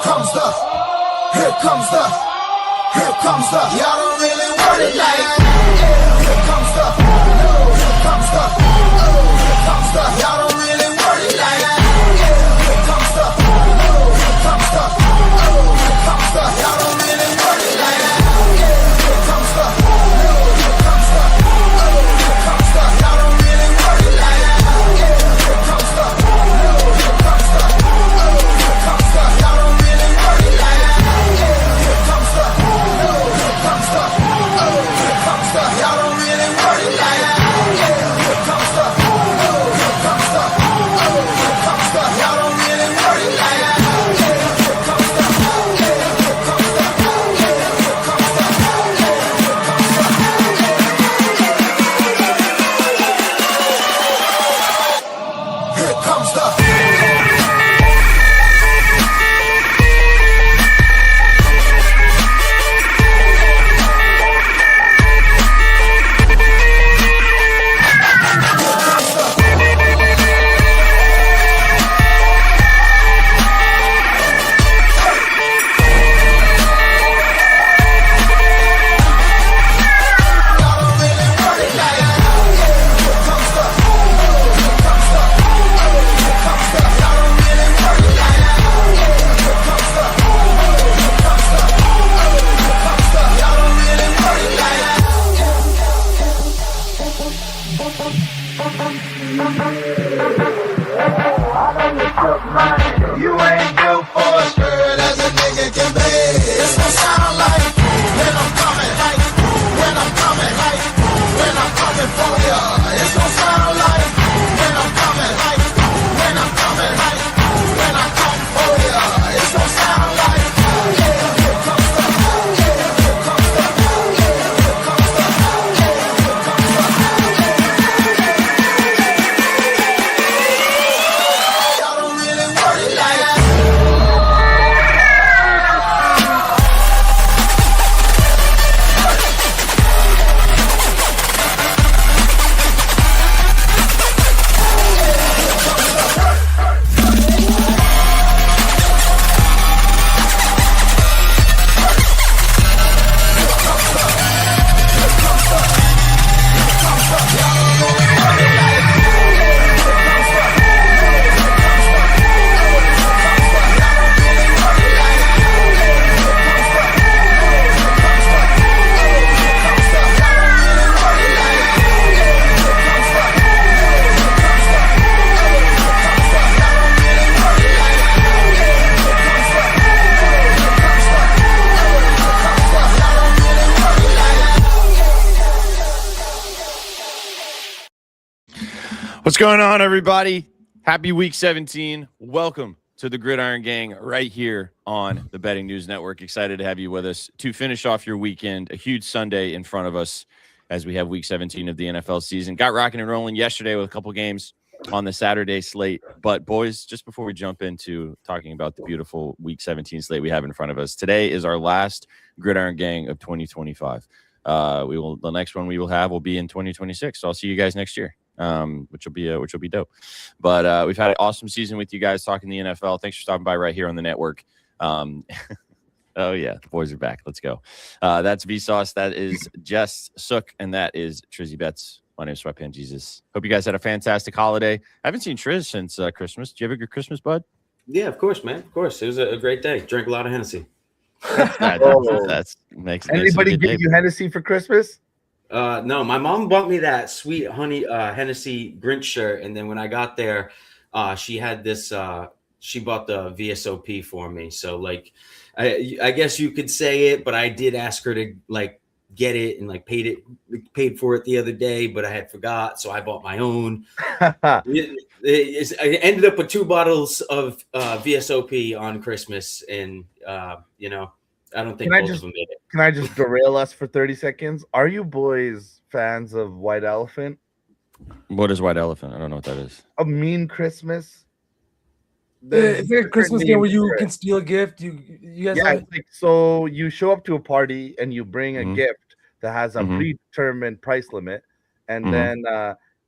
comes the, here comes the, here comes the. Y'all don't really want it like that. Here comes the, here comes the, here comes the. Y'all don't really want it like that. Here comes the, here comes the, here comes the. Y'all don't really want it like that. Here comes the, here comes the, here comes the. Y'all don't really want it like that. Here comes the, here comes the, here comes the. Y'all don't really want it like that. Here comes the, here comes the, here comes the. Y'all don't really want it like that. Here comes the, here comes the, here comes the. Y'all don't really want it like that. Here comes the, here comes the, here comes the, here comes the. Here comes the. You ain't built for a skirt as a nigga can be. It's gon' sound like when I'm coming, like when I'm coming, like when I'm coming for ya. It's gon' sound like when I'm coming, like when I'm coming, like when I come for ya. It's gon' sound like here comes the, here comes the, here comes the, here comes the. Y'all don't really want it like that. What's going on, everybody? Happy week 17. Welcome to the Gridiron Gang right here on the Betting News Network. Excited to have you with us to finish off your weekend. A huge Sunday in front of us as we have week 17 of the NFL season. Got rocking and rolling yesterday with a couple games on the Saturday slate. But boys, just before we jump into talking about the beautiful week 17 slate we have in front of us, today is our last Gridiron Gang of 2025. The next one we will have will be in 2026. So I'll see you guys next year. Which will be dope. But we've had an awesome season with you guys talking the NFL. Thanks for stopping by right here on the network. Oh yeah, the boys are back. Let's go. That's Vsauce. That is Jess Sook, and that is Trizzy Betts. My name is Sweatpants Jesus. Hope you guys had a fantastic holiday. I haven't seen Triz since Christmas. Did you have a good Christmas, bud? Yeah, of course, man. Of course. It was a great day. Drank a lot of Hennessy. That makes Anybody give you Hennessy for Christmas? No, my mom bought me that sweet honey Hennessy Grinch shirt, and then when I got there, she had this. She bought the VSOP for me. So like, I guess you could say it, but I did ask her to like get it and like paid for it the other day, but I had forgot, so I bought my own. I ended up with 2 bottles of VSOP on Christmas, and I don't think both of them made it. Can I just derail us for 30 seconds? Are you boys fans of White Elephant? What is White Elephant? I don't know what that is. A Mean Christmas. Is there a Christmas game where you can steal a gift? You guys like, so you show up to a party and you bring a gift that has a predetermined price limit, and then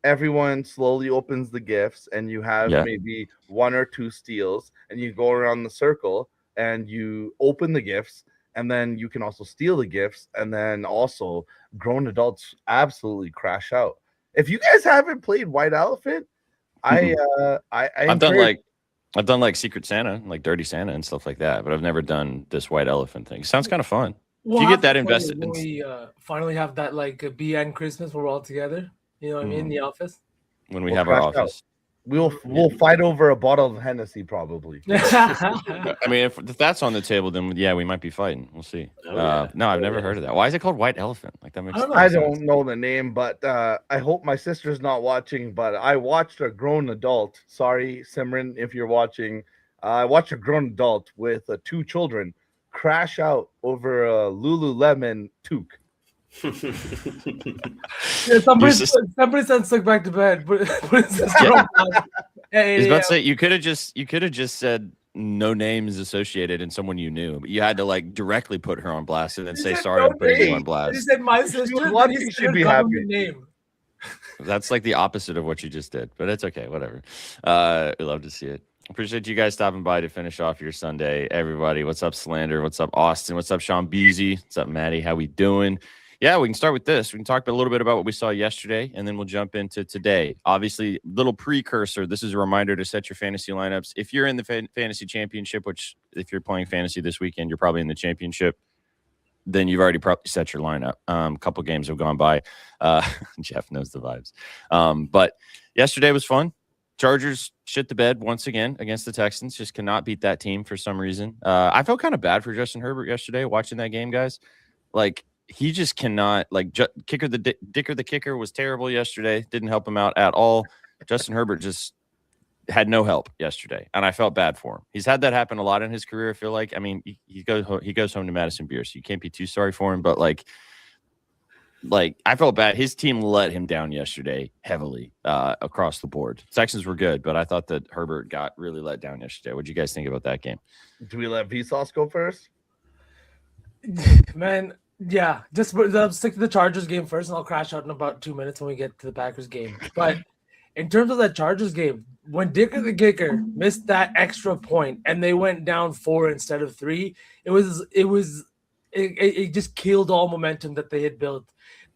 everyone slowly opens the gifts, and you have maybe 1 or 2 steals, and you go around the circle, and you open the gifts, and then you can also steal the gifts, and then also grown adults absolutely crash out. If you guys haven't played White Elephant, I I've done like Secret Santa, like Dirty Santa and stuff like that, but I've never done this White Elephant thing. Sounds kind of fun. If you get that invested, when we finally have that like a BN Christmas where we're all together, you know what I mean, in the office. When we'll have our office, we'll fight over a bottle of Hennessy probably. I mean, if that's on the table, then yeah, we might be fighting. We'll see. No, I've never heard of that. Why is it called White Elephant? Like that makes. I don't know the name, but I hope my sister's not watching. But I watched a grown adult. Sorry, Simran, if you're watching. I watched a grown adult with 2 children crash out over a Lululemon toque. Yeah, somebody said stuck back to bed. But I was about to say you could have just said no names associated and someone you knew, but you had to like directly put her on blast and then say sorry I'm putting you on blast. He said my sister. He should be happy. Name. That's like the opposite of what you just did, but it's okay. Whatever. We love to see it. Appreciate you guys stopping by to finish off your Sunday. Everybody, what's up, Slander? What's up, Austin? What's up, Sean Beasy? What's up, Maddie? How we doing? Yeah, we can start with this. We can talk a little bit about what we saw yesterday, and then we'll jump into today. Obviously, little precursor. This is a reminder to set your fantasy lineups. If you're in the fantasy championship, which if you're playing fantasy this weekend, you're probably in the championship, then you've already probably set your lineup. A couple games have gone by. Jeff knows the vibes. But yesterday was fun. Chargers shit the bed once again against the Texans. Just cannot beat that team for some reason. I felt kind of bad for Justin Herbert yesterday watching that game, guys. Like, he just cannot, like, Dicker the kicker was terrible yesterday. Didn't help him out at all. Justin Herbert just had no help yesterday, and I felt bad for him. He's had that happen a lot in his career, I feel like. I mean, he goes home to Madison Beer, so you can't be too sorry for him, but, like I felt bad. His team let him down yesterday heavily across the board. Texans were good, but I thought that Herbert got really let down yesterday. What do you guys think about that game? Do we let Vsauce go first? Man, yeah. Just stick to the Chargers game first, and I'll crash out in about 2 minutes when we get to the Packers game. But in terms of that Chargers game, when Dicker the kicker missed that extra point and they went down 4 instead of 3, it just killed all momentum that they had built.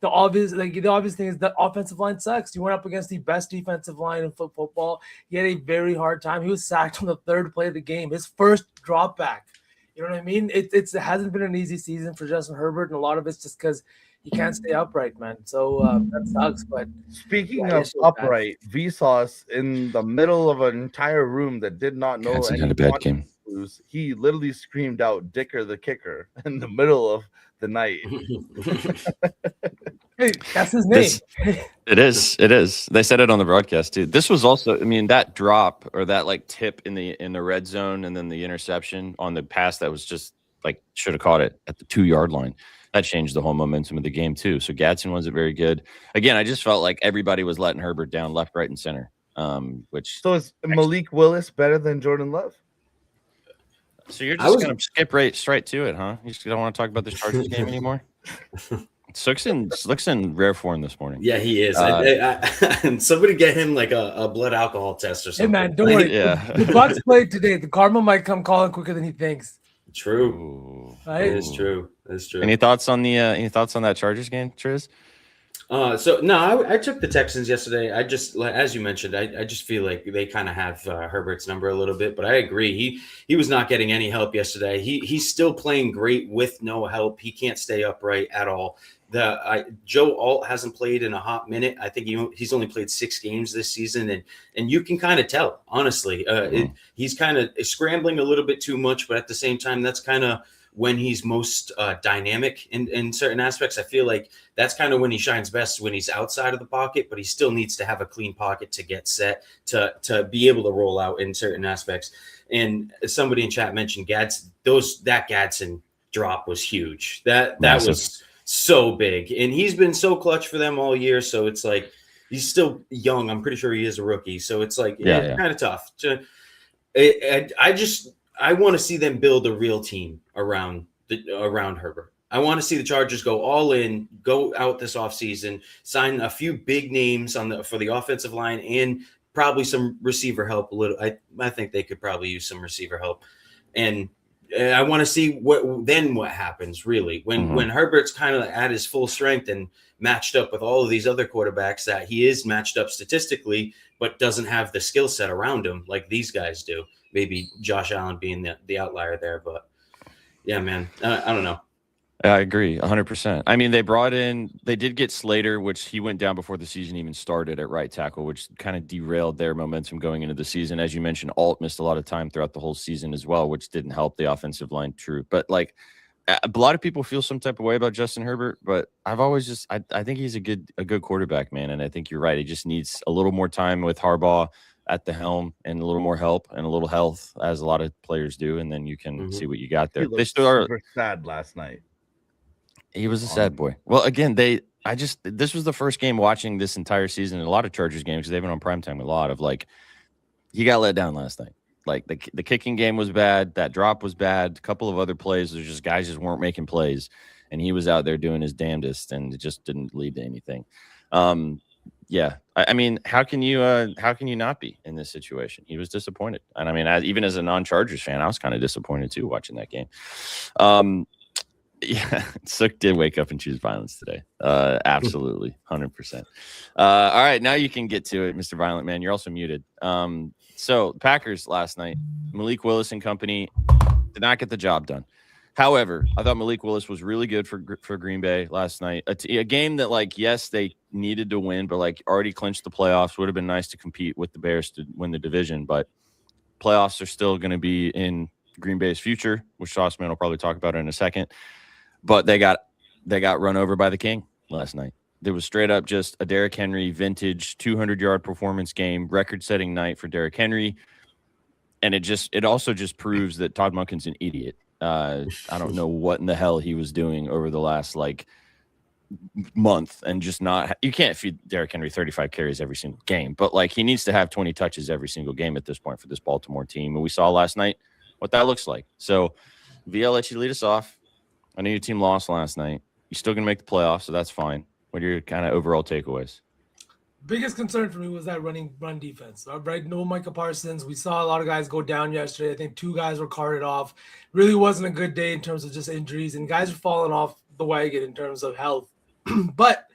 The obvious thing is that offensive line sucks. You went up against the best defensive line in football. He had a very hard time. He was sacked on the 3rd play of the game. His first drop back. You know what I mean? It hasn't been an easy season for Justin Herbert, and a lot of it's just because he can't stay upright, man. So that sucks. But speaking of upright, Vsauce in the middle of an entire room that did not know any kind of bad game. He literally screamed out "Dicker the kicker" in the middle of the night. Hey, that's his name. It is. They said it on the broadcast too. This was also, I mean, that drop or that like tip in the red zone and then the interception on the pass that was just like should have caught it at the 2-yard line. That changed the whole momentum of the game too. So Gadsden wasn't very good. Again, I just felt like everybody was letting Herbert down left, right, and center. So is Malik Willis better than Jordan Love? So you're just going to skip straight to it, huh? You just don't want to talk about this Chargers game anymore? Looks in rare form this morning. Yeah, he is. And somebody get him like a blood alcohol test or something. Hey, man, don't worry. Yeah. The Bucs played today. The Cardinal might come calling quicker than he thinks. True. Ooh. Right? It is true. It's true. Any thoughts on that Chargers game, Triz? I took the Texans yesterday. I just, like, as you mentioned, I just feel like they kind of have Herbert's number a little bit, but I agree. He was not getting any help yesterday. He's still playing great with no help. He can't stay upright at all. Joe Alt hasn't played in a hot minute. I think he's only played 6 games this season, and you can kind of tell, honestly. He's kind of scrambling a little bit too much, but at the same time, that's kind of when he's most dynamic in certain aspects. I feel like that's kind of when he shines best, when he's outside of the pocket, but he still needs to have a clean pocket to get set, to be able to roll out in certain aspects. And somebody in chat mentioned that Gadsden drop was huge. That was so big, and he's been so clutch for them all year. So it's like he's still young. I'm pretty sure he is a rookie. So it's like kind of tough. I want to see them build a real team around Herbert. I want to see the Chargers go all in, go out this offseason, sign a few big names for the offensive line, and probably some receiver help a little. I think they could probably use some receiver help, and I want to see what happens really when Herbert's kind of at his full strength and matched up with all of these other quarterbacks that he is matched up statistically, but doesn't have the skill set around him like these guys do. Maybe Josh Allen being the outlier there, but yeah, man, I don't know. I agree 100%. I mean, they did get Slater, which he went down before the season even started at right tackle, which kind of derailed their momentum going into the season. As you mentioned, Alt missed a lot of time throughout the whole season as well, which didn't help the offensive line true. But like a lot of people feel some type of way about Justin Herbert, but I've always I think he's a good quarterback, man. And I think you're right. He just needs a little more time with Harbaugh at the helm and a little more help and a little health, as a lot of players do. And then you can see what you got there. They still are super sad last night. He was a sad boy. Well, again, this was the first game watching this entire season, and a lot of Chargers games, because they've been on primetime a lot of like, he got let down last night. Like the kicking game was bad. That drop was bad. A couple of other plays, there's just guys just weren't making plays, and he was out there doing his damnedest, and it just didn't lead to anything. Yeah. I mean, how can you not be in this situation? He was disappointed. And I mean, even as a non-Chargers fan, I was kind of disappointed too watching that game. Yeah, Sook did wake up and choose violence today. Absolutely, 100%. All right, now you can get to it, Mr. Violent Man. You're also muted. So Packers last night, Malik Willis and company did not get the job done. However, I thought Malik Willis was really good for Green Bay last night. A game that, like, yes, they needed to win, but like already clinched the playoffs. Would have been nice to compete with the Bears to win the division, but playoffs are still going to be in Green Bay's future, which Sauceman will probably talk about in a second. But they got run over by the King last night. There was straight up just a Derrick Henry vintage 200-yard performance game, record-setting night for Derrick Henry, and it also just proves that Todd Monken's an idiot. I don't know what in the hell he was doing over the last like month, and just not. You can't feed Derrick Henry 35 carries every single game, but like he needs to have 20 touches every single game at this point for this Baltimore team. And we saw last night what that looks like. So, VL, let you lead us off. I know your team lost last night. You're still going to make the playoffs, so that's fine. What are your kind of overall takeaways? Biggest concern for me was that run defense. Right, no Micah Parsons. We saw a lot of guys go down yesterday. I think 2 guys were carted off. Really wasn't a good day in terms of just injuries, and guys are falling off the wagon in terms of health. But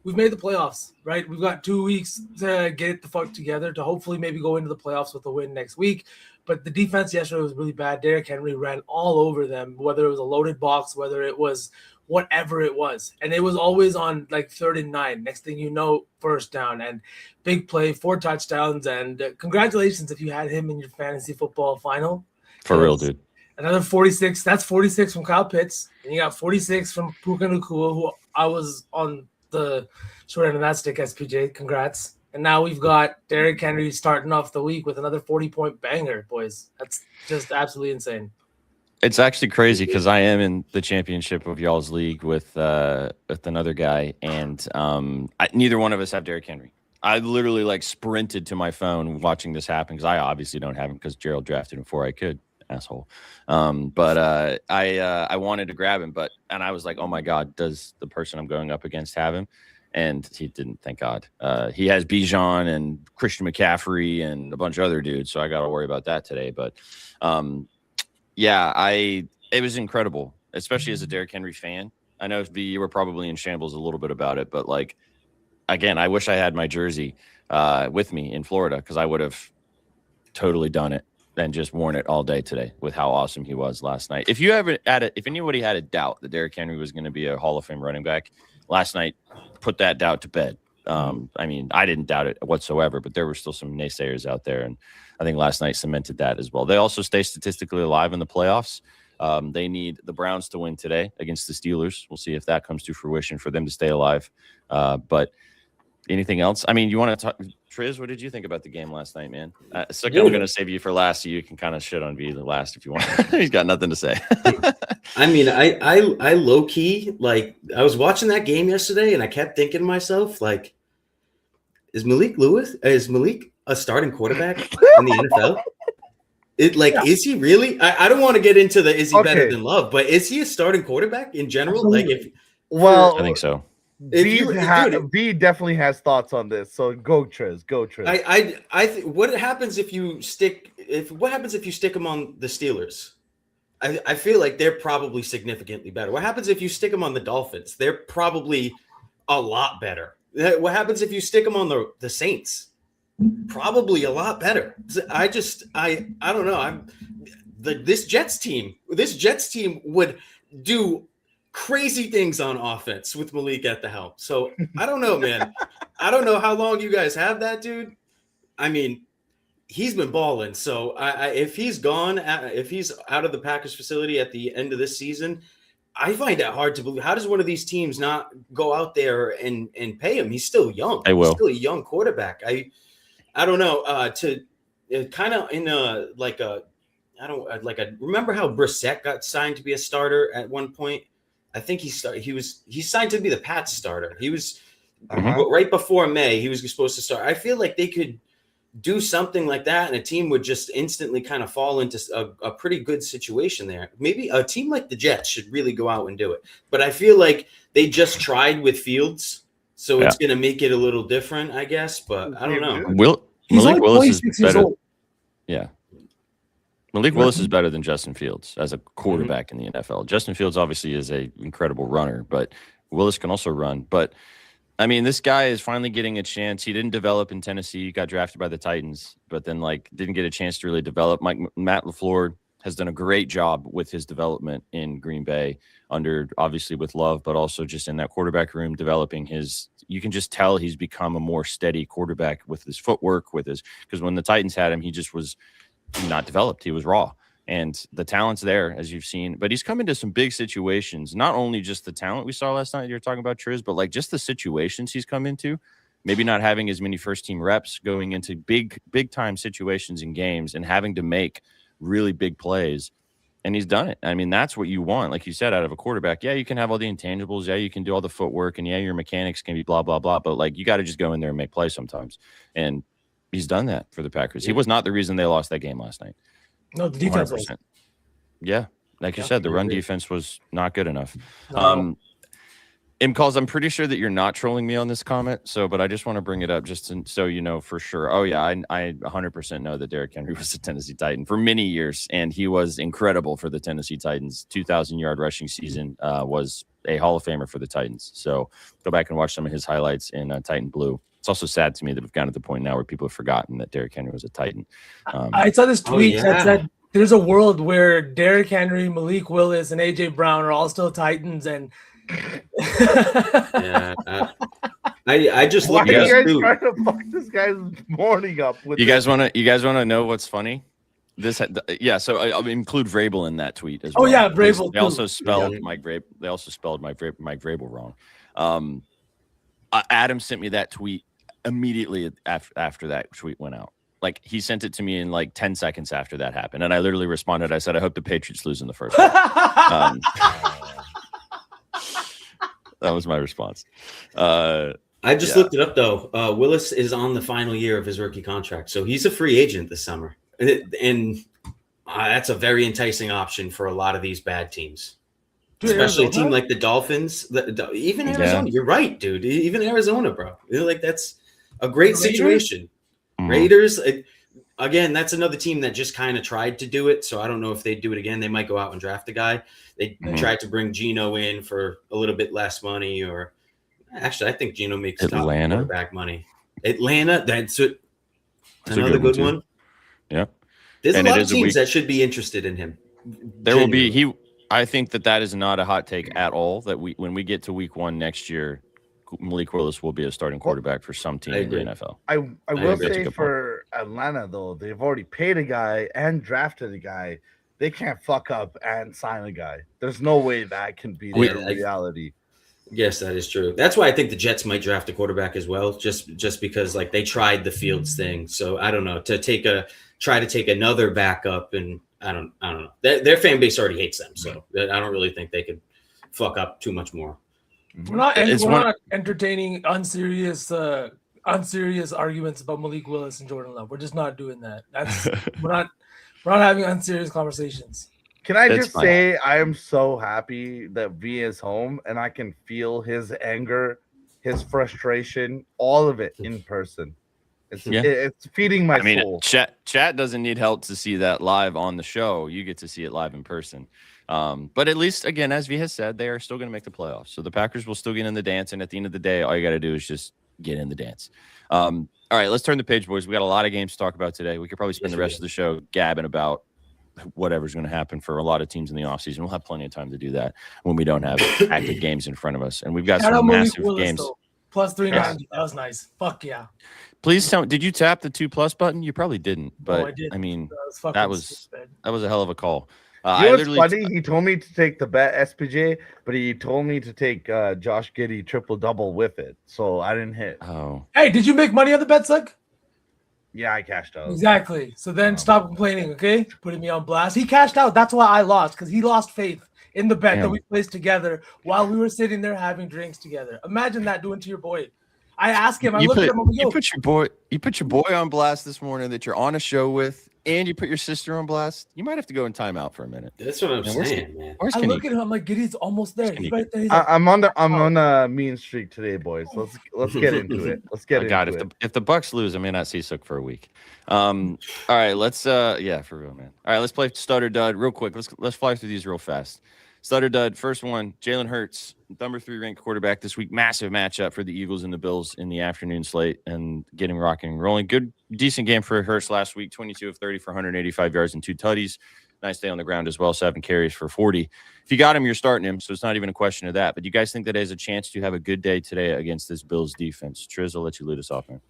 we've made the playoffs, right? We've got 2 weeks to get it the fuck together to hopefully maybe go into the playoffs with a win next week. But the defense yesterday was really bad. Derrick Henry ran all over them, whether it was a loaded box, whether it was whatever it was. And it was always on like 3rd and 9. Next thing you know, first down and big play, 4 touchdowns. And congratulations if you had him in your fantasy football final. For real, dude. Another 46. That's 46 from Kyle Pitts. And you got 46 from Puka Nacua, who I was on the short end of that stick, SPJ. Congrats. And now we've got Derrick Henry starting off the week with another 40-point banger, boys. That's just absolutely insane. It's actually crazy because I am in the championship of y'all's league with another guy, and neither one of us have Derrick Henry. I literally like sprinted to my phone watching this happen because I obviously don't have him because Gerald drafted him before I could, asshole. But I wanted to grab him, and I was like, oh my God, does the person I'm going up against have him? And he didn't, thank God. He has Bijan and Christian McCaffrey and a bunch of other dudes, so I got to worry about that today. But yeah, it was incredible, especially as a Derrick Henry fan. I know you were probably in shambles a little bit about it, but like, again, I wish I had my jersey with me in Florida because I would have totally done it and just worn it all day today with how awesome he was last night. If anybody had a doubt that Derrick Henry was going to be a Hall of Fame running back, last night put that doubt to bed. I mean, I didn't doubt it whatsoever, but there were still some naysayers out there, and I think last night cemented that as well. They also stay statistically alive in the playoffs. They need the Browns to win today against the Steelers. We'll see if that comes to fruition for them to stay alive. But anything else? I mean, you want to talk, Triz, what did you think about the game last night, man? So I'm going to save you for last, so you can kind of shit on V the last if you want. He's got nothing to say. I mean, I low key, like, I was watching that game yesterday and I kept thinking to myself, like, is Malik a starting quarterback in the NFL? Is he really? I don't want to get into is he better than Love, but is he a starting quarterback in general? Absolutely. Like, I think so. B definitely has thoughts on this, so go Triz. What happens if you stick him on the Steelers? I feel like they're probably significantly better. What happens if you stick them on the Dolphins? They're probably a lot better. What happens if you stick them on the Saints? Probably a lot better. I don't know. This Jets team would do crazy things on offense with Malik at the helm. So I don't know, man. I don't know how long you guys have that dude. I mean, he's been balling. So if he's gone, if he's out of the Packers facility at the end of this season, I find that hard to believe. How does one of these teams not go out there and pay him? He's still young. They will. He's still a young quarterback. I don't know. Kind of in a remember how Brissett got signed to be a starter at one point? I think he's signed to be the Pats starter. He was right before May. He was supposed to start. I feel like they could do something like that, and a team would just instantly kind of fall into a pretty good situation there. Maybe a team like the Jets should really go out and do it. But I feel like they just tried with Fields, so it's going to make it a little different, I guess. But I don't know. Malik Willis is better. old. Yeah. Malik Willis is better than Justin Fields as a quarterback in the NFL. Justin Fields obviously is an incredible runner, but Willis can also run. But, I mean, this guy is finally getting a chance. He didn't develop in Tennessee. He got drafted by the Titans, but then, didn't get a chance to really develop. Matt LaFleur has done a great job with his development in Green Bay obviously with Love, but also just in that quarterback room developing you can just tell he's become a more steady quarterback with his footwork, because when the Titans had him, he just was not developed. He was raw, and the talent's there, as you've seen, but he's come into some big situations, not only just the talent we saw last night you're talking about, Triz, but just the situations he's come into, maybe not having as many first team reps, going into big time situations in games and having to make really big plays. And he's done it. I mean, that's what you want. Like you said, out of a quarterback, yeah, you can have all the intangibles. Yeah, you can do all the footwork. And yeah, your mechanics can be blah, blah, blah. But you got to just go in there and make plays sometimes. And he's done that for the Packers. He was not the reason they lost that game last night. No, the defense was. Yeah. Like you said, the run defense was not good enough. No. Calls, I'm pretty sure that you're not trolling me on this comment. But I just want to bring it up so you know for sure. Oh, yeah, I 100% know that Derrick Henry was a Tennessee Titan for many years, and he was incredible for the Tennessee Titans. 2,000-yard rushing season, was a Hall of Famer for the Titans. So go back and watch some of his highlights in Titan Blue. It's also sad to me that we've gotten to the point now where people have forgotten that Derrick Henry was a Titan. I saw this tweet that said there's a world where Derrick Henry, Malik Willis, and A.J. Brown are all still Titans, and I just Why look are at you guys trying to fuck this guy's morning up with you guys want to know what's funny? So I'll include Vrabel in that tweet as well. Oh yeah, Vrabel. They also spelled Mike Vrabel wrong. Adam sent me that tweet immediately after that tweet went out. He sent it to me in 10 seconds after that happened, and I literally responded. I said, "I hope the Patriots lose in the first one." That was my response. I just looked it up, though. Willis is on the final year of his rookie contract, so he's a free agent this summer. And that's a very enticing option for a lot of these bad teams, especially a team like the Dolphins. Even Arizona. You're right, dude. Even Arizona, bro. That's a great situation. Raiders, again, that's another team that just kind of tried to do it. So I don't know if they'd do it again. They might go out and draft a guy. They tried to bring Geno in for a little bit less money, or actually, I think Geno makes Atlanta quarterback money. Atlanta, that's another good one. Yeah, there's a lot of teams that should be interested in him. There will be. I think that is not a hot take at all. That when we get to week 1 next year, Malik Willis will be a starting quarterback for some team in the NFL. I will say for Atlanta, though, they've already paid a guy and drafted a guy. They can't fuck up and sign a guy. There's no way that can be their reality. Yes, that is true. That's why I think the Jets might draft a quarterback as well, just because they tried the Fields thing. So I don't know, try to take another backup, and I don't know. Their fan base already hates them, so I don't really think they could fuck up too much more. We're not entertaining unserious arguments about Malik Willis and Jordan Love. We're just not doing that. We're not having unserious conversations. Can I just say I am so happy that V is home, and I can feel his anger, his frustration, all of it in person. It's feeding my soul. Chat doesn't need help to see that live on the show. You get to see it live in person. But at least, again, as V has said, they are still going to make the playoffs. So the Packers will still get in the dance. And at the end of the day, all you got to do is just get in the dance. All right, let's turn the page, boys. We got a lot of games to talk about today. We could probably spend the rest of the show gabbing about whatever's going to happen for a lot of teams in the offseason. We'll have plenty of time to do that when we don't have active games in front of us. And we've got some massive games. Plus 390. That was nice. Fuck yeah. Please tell me, did you tap the 2+ button? You probably didn't, but no, I didn't. I mean, that was a hell of a call. You know what's funny? He told me to take the bet SPJ, but he told me to take Josh Giddey triple-double with it, so I didn't hit. Oh. Hey, did you make money on the bet, Sug? Yeah, I cashed out. Exactly. So then stop complaining, okay? Putting me on blast. He cashed out. That's why I lost, because he lost faith in the bet that we placed together while we were sitting there having drinks together. Imagine that doing to your boy. I asked him. You put your boy on blast this morning that you're on a show with, and you put your sister on blast. You might have to go in timeout for a minute. That's what I'm saying, man. I look at him. I'm like, Giddy's almost there. He's right there. I'm on a mean streak today, boys. Let's get into it. Let's get into it. If the Bucks lose, I may not see Sook for a week. All right, let's for real, man. All right, let's play Stutter Dud real quick. Let's fly through these real fast. Stutter Dud, first one, Jalen Hurts, number 3 ranked quarterback this week. Massive matchup for the Eagles and the Bills in the afternoon slate and getting rocking and rolling. Decent game for Hurts last week, 22 of 30 for 185 yards and 2 tutties. Nice day on the ground as well, 7 carries for 40. If you got him, you're starting him, so it's not even a question of that. But you guys think that he has a chance to have a good day today against this Bills defense? Triz, I'll let you lead us off, man.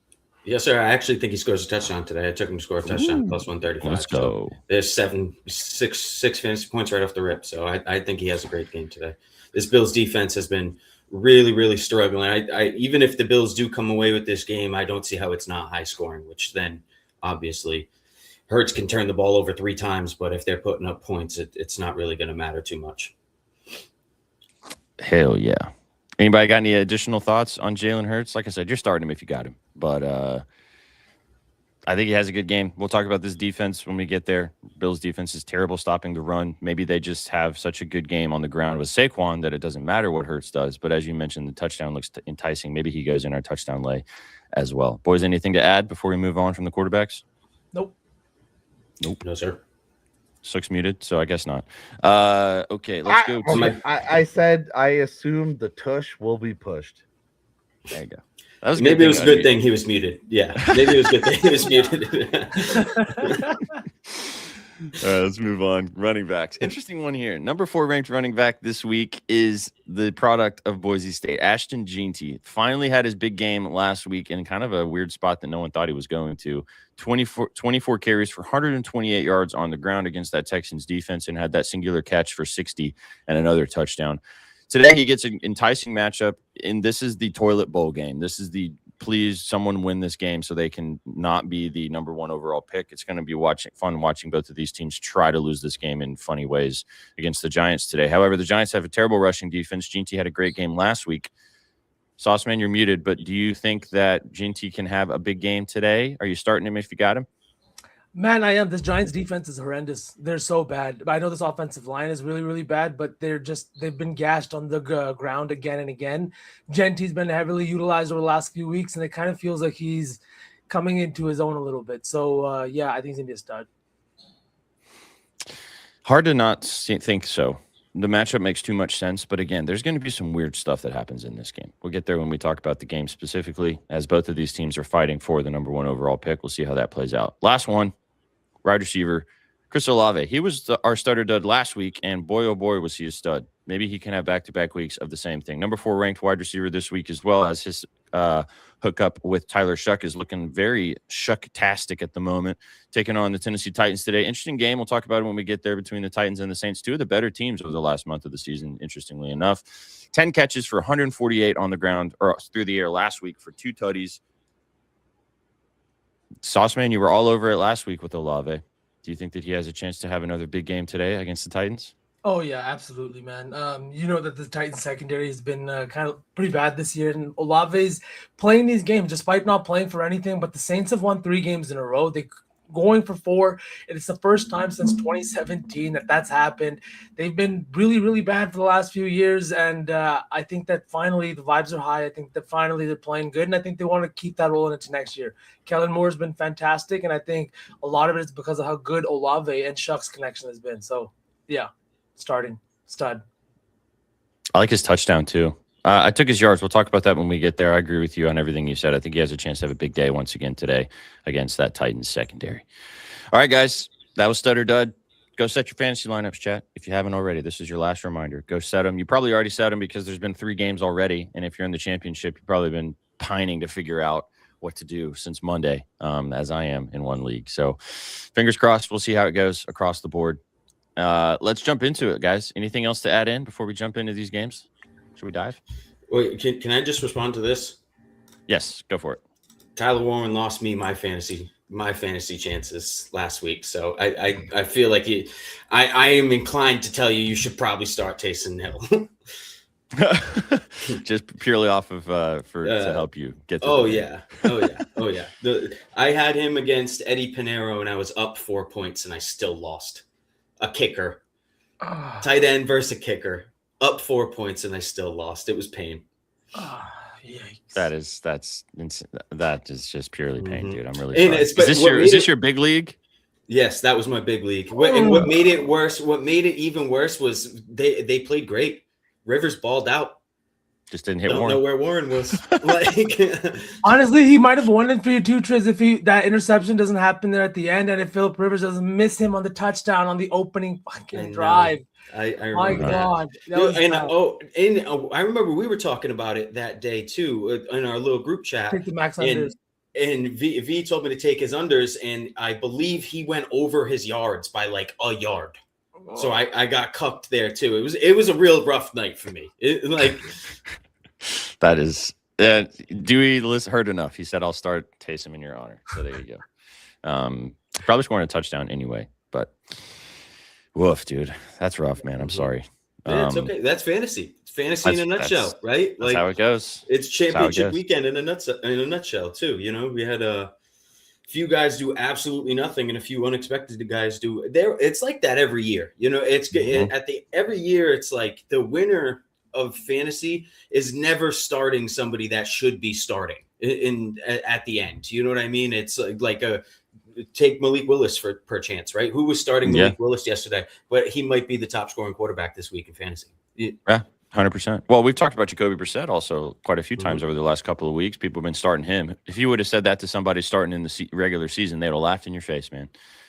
Yes, sir. I actually think he scores a touchdown today. I took him to score a touchdown, plus 135. Let's go. So there's six fantasy points right off the rip. So I think he has a great game today. This Bills defense has been really, really struggling. I even if the Bills do come away with this game, I don't see how it's not high scoring, which then obviously Hurts can turn the ball over 3 times. But if they're putting up points, it's not really going to matter too much. Hell yeah. Anybody got any additional thoughts on Jalen Hurts? Like I said, you're starting him if you got him. But I think he has a good game. We'll talk about this defense when we get there. Bills' defense is terrible stopping the run. Maybe they just have such a good game on the ground with Saquon that it doesn't matter what Hurts does. But as you mentioned, the touchdown looks enticing. Maybe he goes in our touchdown lay as well. Boys, anything to add before we move on from the quarterbacks? Nope. No, sir. Sook's muted, so I guess not. Okay, let's go. I said I assume the tush will be pushed. There you go. That was maybe it was a good thing he was muted. Yeah, maybe it was a good thing he was muted. All right, let's move on. Running backs. Interesting one here. Number 4 ranked running back this week is the product of Boise State. Ashton Jeanty finally had his big game last week in kind of a weird spot that no one thought he was going to. 24 carries for 128 yards on the ground against that Texans defense and had that singular catch for 60 and another touchdown. Today he gets an enticing matchup, and this is the toilet bowl game. This is the please someone win this game so they can not be the number 1 overall pick. It's going to be fun watching both of these teams try to lose this game in funny ways against the Giants today. However, the Giants have a terrible rushing defense. Jeanty had a great game last week. Sauceman, you're muted, but do you think that Jeanty can have a big game today? Are you starting him if you got him? Man, I am. This Giants defense is horrendous. They're so bad. I know this offensive line is really, really bad, but they've been gashed on the ground again and again. Genty's been heavily utilized over the last few weeks, and it kind of feels like he's coming into his own a little bit. So, I think he's going to be a stud. Hard to not think so. The matchup makes too much sense, but again, there's going to be some weird stuff that happens in this game. We'll get there when we talk about the game specifically, as both of these teams are fighting for the number 1 overall pick. We'll see how that plays out. Last one. Wide receiver, Chris Olave. He was our starter dud last week, and boy, oh boy, was he a stud. Maybe he can have back-to-back weeks of the same thing. Number 4 ranked wide receiver this week, as well as his hookup with Tyler Shuck is looking very Shuck-tastic at the moment, taking on the Tennessee Titans today. Interesting game. We'll talk about it when we get there between the Titans and the Saints. 2 of the better teams over the last month of the season, interestingly enough. 10 catches for 148 on the ground or through the air last week for 2 tutties. Sauceman, you were all over it last week with Olave. Do you think that he has a chance to have another big game today against the Titans? Oh, yeah, absolutely, man. You know that the Titans secondary has been kind of pretty bad this year, and Olave's playing these games despite not playing for anything, but the Saints have won 3 games in a row. going for 4. And it's the first time since 2017 that that's happened. They've been really, really bad for the last few years. And I think that finally the vibes are high. I think that finally they're playing good. And I think they want to keep that rolling into next year. Kellen Moore's been fantastic. And I think a lot of it is because of how good Olave and Shuck's connection has been. So, yeah, starting stud. I like his touchdown too. I took his yards. We'll talk about that when we get there. I agree with you on everything you said. I think he has a chance to have a big day once again today against that Titans secondary. All right, guys, that was Stud or Dud. Go set your fantasy lineups, chat. If you haven't already, this is your last reminder. Go set them. You probably already set them because there's been 3 games already. And if you're in the championship, you've probably been pining to figure out what to do since Monday, as I am in one league. So fingers crossed. We'll see how it goes across the board. Let's jump into it, guys. Anything else to add in before we jump into these games? Should we dive? Wait, can I just respond to this? Yes, go for it. Tyler Warren lost me my fantasy chances last week, so I feel like I am inclined to tell you should probably start Taysom Hill. Just purely off of to help you get. Oh yeah. I had him against Eddie Pinheiro, and I was up 4 points, and I still lost. A kicker, tight end versus a kicker. Up 4 points and I still lost. It was pain. Yikes. That is just purely pain, dude. I'm really And sorry. Is this your big league? Yes, that was my big league. And what made it worse? What made it even worse was they played great. Rivers balled out. Just didn't hit Don't Warren. know where Warren was. Like, honestly, he might have won it for you too, Triz, if that interception doesn't happen there at the end, and if Philip Rivers doesn't miss him on the touchdown on the opening fucking drive. I My remember God. I remember we were talking about it that day too in our little group chat. Take the max unders. And V told me to take his unders, and I believe he went over his yards by like a yard. So I got cucked there too. It was a real rough night for me. That is Dewey heard enough. He said, "I'll start Taysom in your honor." So there you go. Probably scoring a touchdown anyway, but woof, dude, that's rough, man. I'm sorry. It's okay. That's fantasy. It's fantasy in a nutshell, right? That's how it goes. It's championship weekend in a nutshell too. You know, we had a few guys do absolutely nothing and a few unexpected guys do. It's like that every year. You know, every year it's like the winner of fantasy is never starting somebody that should be starting at the end. You know what I mean? It's like take Malik Willis per chance, right? Who was starting Malik Willis yesterday? But he might be the top scoring quarterback this week in fantasy. Yeah, 100%. Well, we've talked about Jacoby Brissett also quite a few times over the last couple of weeks. People have been starting him. If you would have said that to somebody starting in the regular season, they would have laughed in your face, man.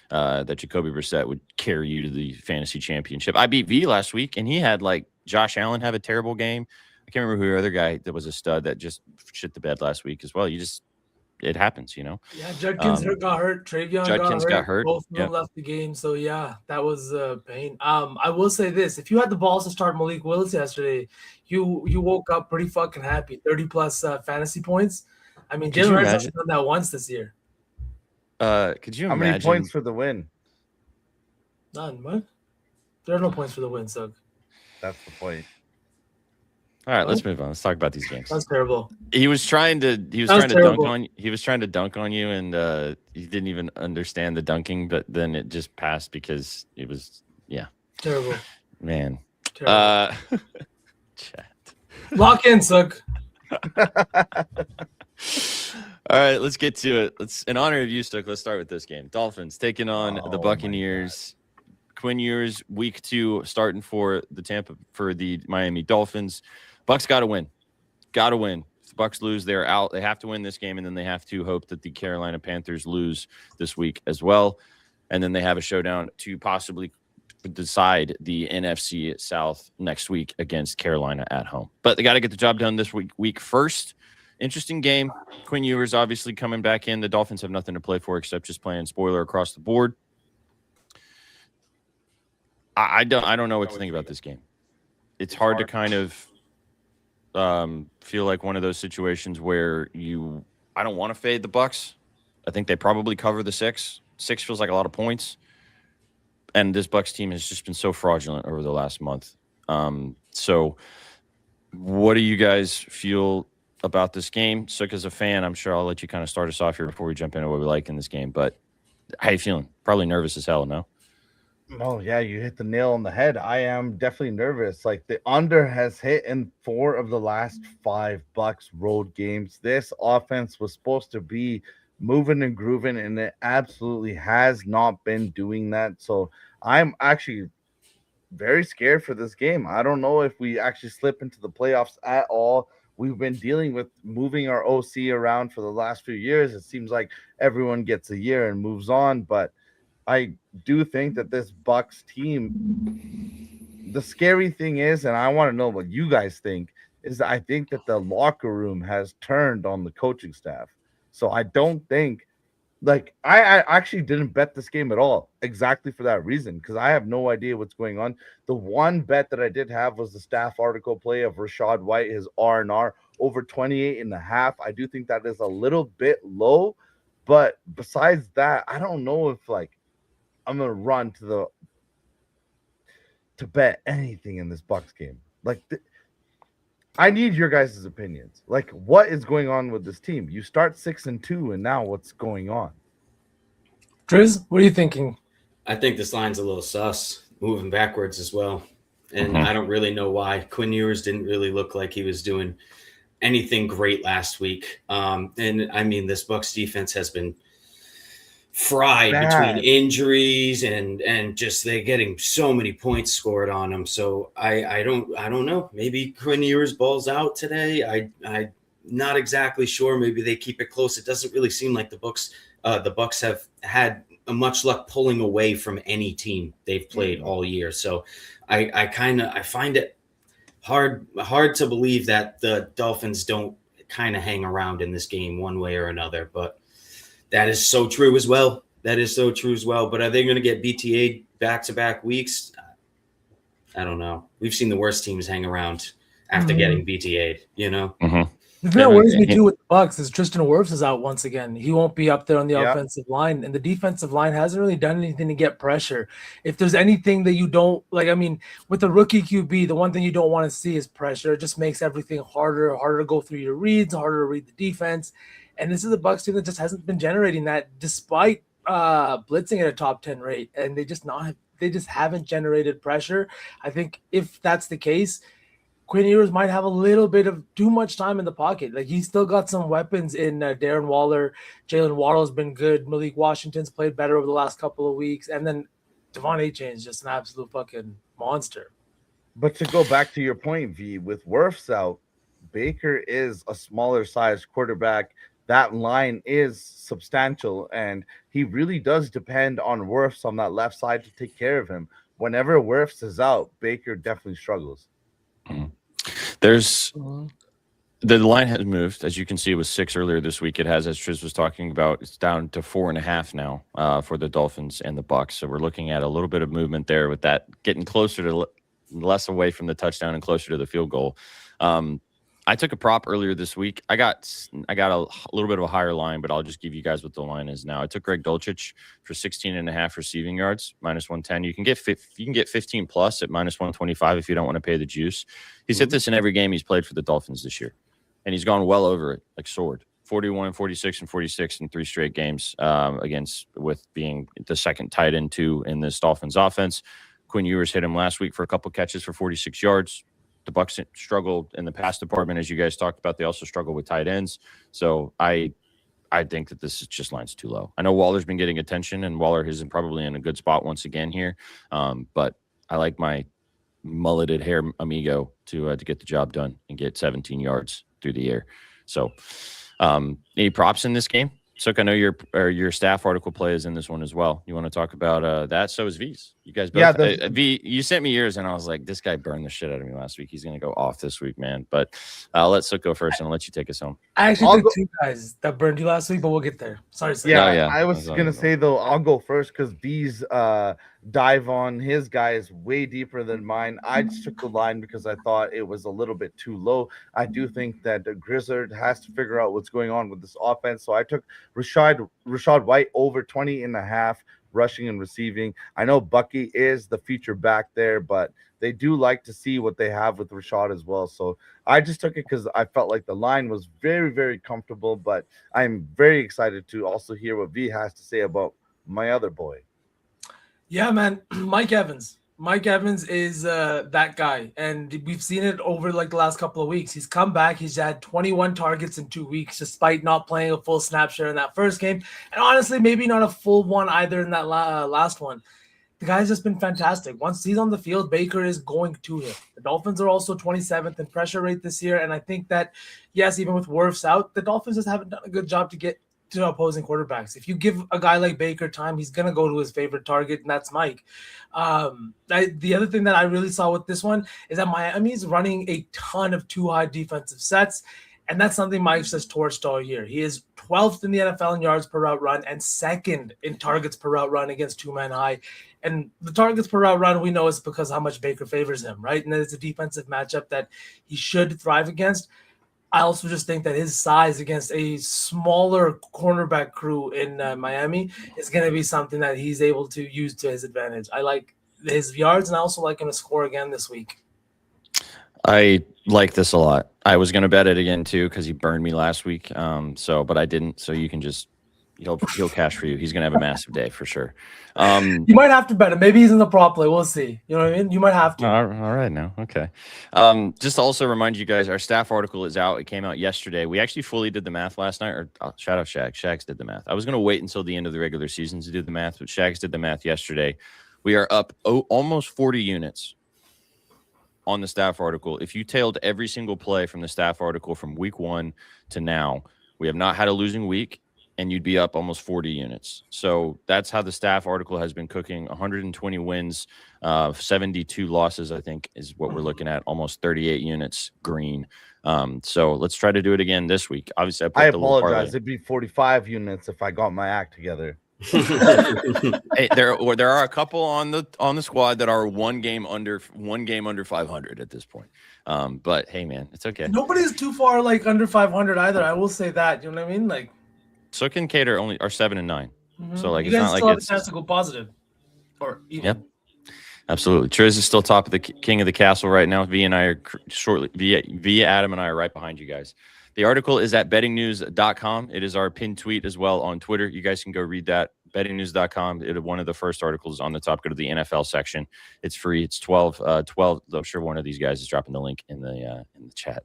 That Jacoby Brissett would carry you to the fantasy championship. I beat V last week, and he had like Josh Allen have a terrible game. I can't remember who the other guy that was a stud that just shit the bed last week as well. It happens, you know. Yeah, Judkins got hurt. Travion got hurt. Both of them left the game. So yeah, that was pain. I will say this: if you had the balls to start Malik Willis yesterday, you woke up pretty fucking happy. 30+ fantasy points. I mean, Jalen Hurts hasn't done that once this year. Could you imagine? How many points for the win? None. What? There are no points for the win, so. That's the point. All right, let's move on. Let's talk about these games. That's terrible. He was trying to dunk on you, and he didn't even understand the dunking, but then it just passed because it was terrible. Man. Terrible. Chat. Lock in, Suk. All right, let's get to it. In honor of you, Suk, let's start with this game. Dolphins taking on the Buccaneers. Quinn Ewers, week 2, starting for the Miami Dolphins. Bucs got to win. If the Bucs lose, they're out. They have to win this game, and then they have to hope that the Carolina Panthers lose this week as well. And then they have a showdown to possibly decide the NFC South next week against Carolina at home. But they got to get the job done this week first. Interesting game. Quinn Ewers obviously coming back in. The Dolphins have nothing to play for except just playing spoiler across the board. I don't know what to think about this game. It's hard to kind of feel like one of those situations where I don't want to fade the Bucs. I think they probably cover the 6. 6 feels like a lot of points. And this Bucs team has just been so fraudulent over the last month. So what do you guys feel about this game? Suk, as a fan, I'm sure I'll let you kind of start us off here before we jump into what we like in this game. But how you feeling? Probably nervous as hell, no? Oh yeah, you hit the nail on the head. I am definitely nervous. Like the under has hit in 4 of the last 5 Bucks road games. This offense was supposed to be moving and grooving, and it absolutely has not been doing that. So I'm actually very scared for this game. I don't know if we actually slip into the playoffs at all. We've been dealing with moving our OC around for the last few years. It seems like everyone gets a year and moves on, but I do think that this Bucks team, the scary thing is, and I want to know what you guys think, is that I think that the locker room has turned on the coaching staff. So I don't think, like, I actually didn't bet this game at all, exactly for that reason, because I have no idea what's going on. The one bet that I did have was the staff article play of Rashad White, his R&R over 28.5. I do think that is a little bit low, but besides that, I don't know if like I'm gonna run to bet anything in this Bucks game. Like, I need your guys' opinions. Like, what is going on with this team? You start 6-2, and now what's going on? Driz, what are you thinking? I think this line's a little sus, moving backwards as well. And I don't really know why. Quinn Ewers didn't really look like he was doing anything great last week. And I mean, this Bucks defense has been fried between injuries and just they're getting so many points scored on them. So I don't know. Maybe Quinn Ewers balls out today. I not exactly sure. Maybe they keep it close. It doesn't really seem like the Bucks have had much luck pulling away from any team they've played all year. So I find it hard to believe that the Dolphins don't kind of hang around in this game one way or another. But that is so true as well. But are they going to get BTA'd back-to-back weeks? I don't know. We've seen the worst teams hang around after getting BTA'd, you know? The thing that worries me too with the Bucks is Tristan Wirfs is out once again. He won't be up there on the offensive line, and the defensive line hasn't really done anything to get pressure. If there's anything that you don't like, I mean, with the rookie QB, the one thing you don't want to see is pressure. It just makes everything harder to go through your reads, harder to read the defense. And this is a Bucks team that just hasn't been generating that, despite blitzing at a top 10 rate, and they just haven't generated pressure. I think if that's the case, Quinn Ewers might have a little bit of too much time in the pocket. Like, he's still got some weapons in Darren Waller. Jalen Waddle's been good. Malik Washington's played better over the last couple of weeks. And then Devon Achane's just an absolute fucking monster. But to go back to your point, V, with Wirfs out, Baker is a smaller size quarterback. That line is substantial, and he really does depend on Wirfs on that left side to take care of him. Whenever Wirfs is out, Baker definitely struggles. There's the line has moved. As you can see, it was 6 earlier this week. It has, as Triz was talking about, it's down to 4.5 now for the Dolphins and the Bucks. So we're looking at a little bit of movement there with that getting closer to less away from the touchdown and closer to the field goal. I took a prop earlier this week. I got a little bit of a higher line, but I'll just give you guys what the line is now. I took Greg Dulcich for 16.5 receiving yards, -110. You can get 15 plus at -125 if you don't want to pay the juice. He's hit this in every game he's played for the Dolphins this year, and he's gone well over it, like soared. 41, 46, and 46 in 3 straight games with being the second tight end two in this Dolphins offense. Quinn Ewers hit him last week for a couple catches for 46 yards. The Bucks struggled in the pass department, as you guys talked about. They also struggle with tight ends. So I think that this is just line's too low. I know Waller's been getting attention, and Waller is probably in a good spot once again here. But I like my mulleted hair amigo to get the job done and get 17 yards through the air. So any props in this game? Sook, I know your staff article play is in this one as well. You want to talk about that? So is V's. You guys both. Yeah, V, you sent me yours, and I was like, this guy burned the shit out of me last week. He's going to go off this week, man. But I'll let Sook go first, and I'll let you take us home. I actually took 2 guys that burned you last week, but we'll get there. Sorry, Sook. Yeah, I was going to say, though, I'll go first because V's dive on his guy is way deeper than mine. I just took the line because I thought it was a little bit too low. I do think that Grizzard has to figure out what's going on with this offense. So I took Rashad White over 20.5 rushing and receiving. I know Bucky is the feature back there, but they do like to see what they have with Rashad as well. So I just took it because I felt like the line was very, very comfortable, but I'm very excited to also hear what V has to say about my other boy. Yeah, man. Mike Evans. Mike Evans is that guy. And we've seen it over like the last couple of weeks. He's come back. He's had 21 targets in 2 weeks, despite not playing a full snap share in that first game. And honestly, maybe not a full one either in that last one. The guy's just been fantastic. Once he's on the field, Baker is going to him. The Dolphins are also 27th in pressure rate this year. And I think that, yes, even with Wirfs out, the Dolphins just haven't done a good job to get to opposing quarterbacks. If you give a guy like Baker time, he's going to go to his favorite target, and that's Mike. The other thing that I really saw with this one is that Miami's running a ton of too high defensive sets, and that's something Mike's just torched all year. He is 12th in the NFL in yards per route run and second in targets per route run against two-man high. And the targets per route run, we know, is because how much Baker favors him, right? And it's a defensive matchup that he should thrive against. I also just think that his size against a smaller cornerback crew in Miami is going to be something that he's able to use to his advantage. I like his yards, and I also like him to score again this week. I like this a lot. I was going to bet it again too because he burned me last week. But I didn't. So you can just he'll cash for you. He's going to have a massive day for sure. You might have to bet him. Maybe he's in the prop play. We'll see. You know what I mean? You might have to. All right now. Okay. Just to also remind you guys, our staff article is out. It came out yesterday. We actually fully did the math last night. Shout out Shaq. Shags did the math. I was going to wait until the end of the regular season to do the math, but Shags did the math yesterday. We are up almost 40 units on the staff article. If you tailed every single play from the staff article from week 1 to now, we have not had a losing week, and you'd be up almost 40 units. So that's how the staff article has been cooking. 120 wins, 72 losses, I think, is what we're looking at. Almost 38 units green. So let's try to do it again this week. Obviously, I apologize. It'd be 45 units if I got my act together. Hey, there are a couple on the squad that are one game under 500 at this point. But hey, man, it's okay. Nobody's too far like under 500 either. I will say that. You know what I mean? Like, Sook and Kate are 7 and 9. Mm-hmm. So like you it's guys not still like have a chance to go positive. Or even. Yep. Absolutely. Triz is still top of the king of the castle right now. V and I are shortly. V Adam and I are right behind you guys. The article is at bettingnews.com. It is our pinned tweet as well on Twitter. You guys can go read that. Bettingnews.com. One of the first articles on the top. Go to the NFL section. It's free. It's 12. I'm sure one of these guys is dropping the link in the chat.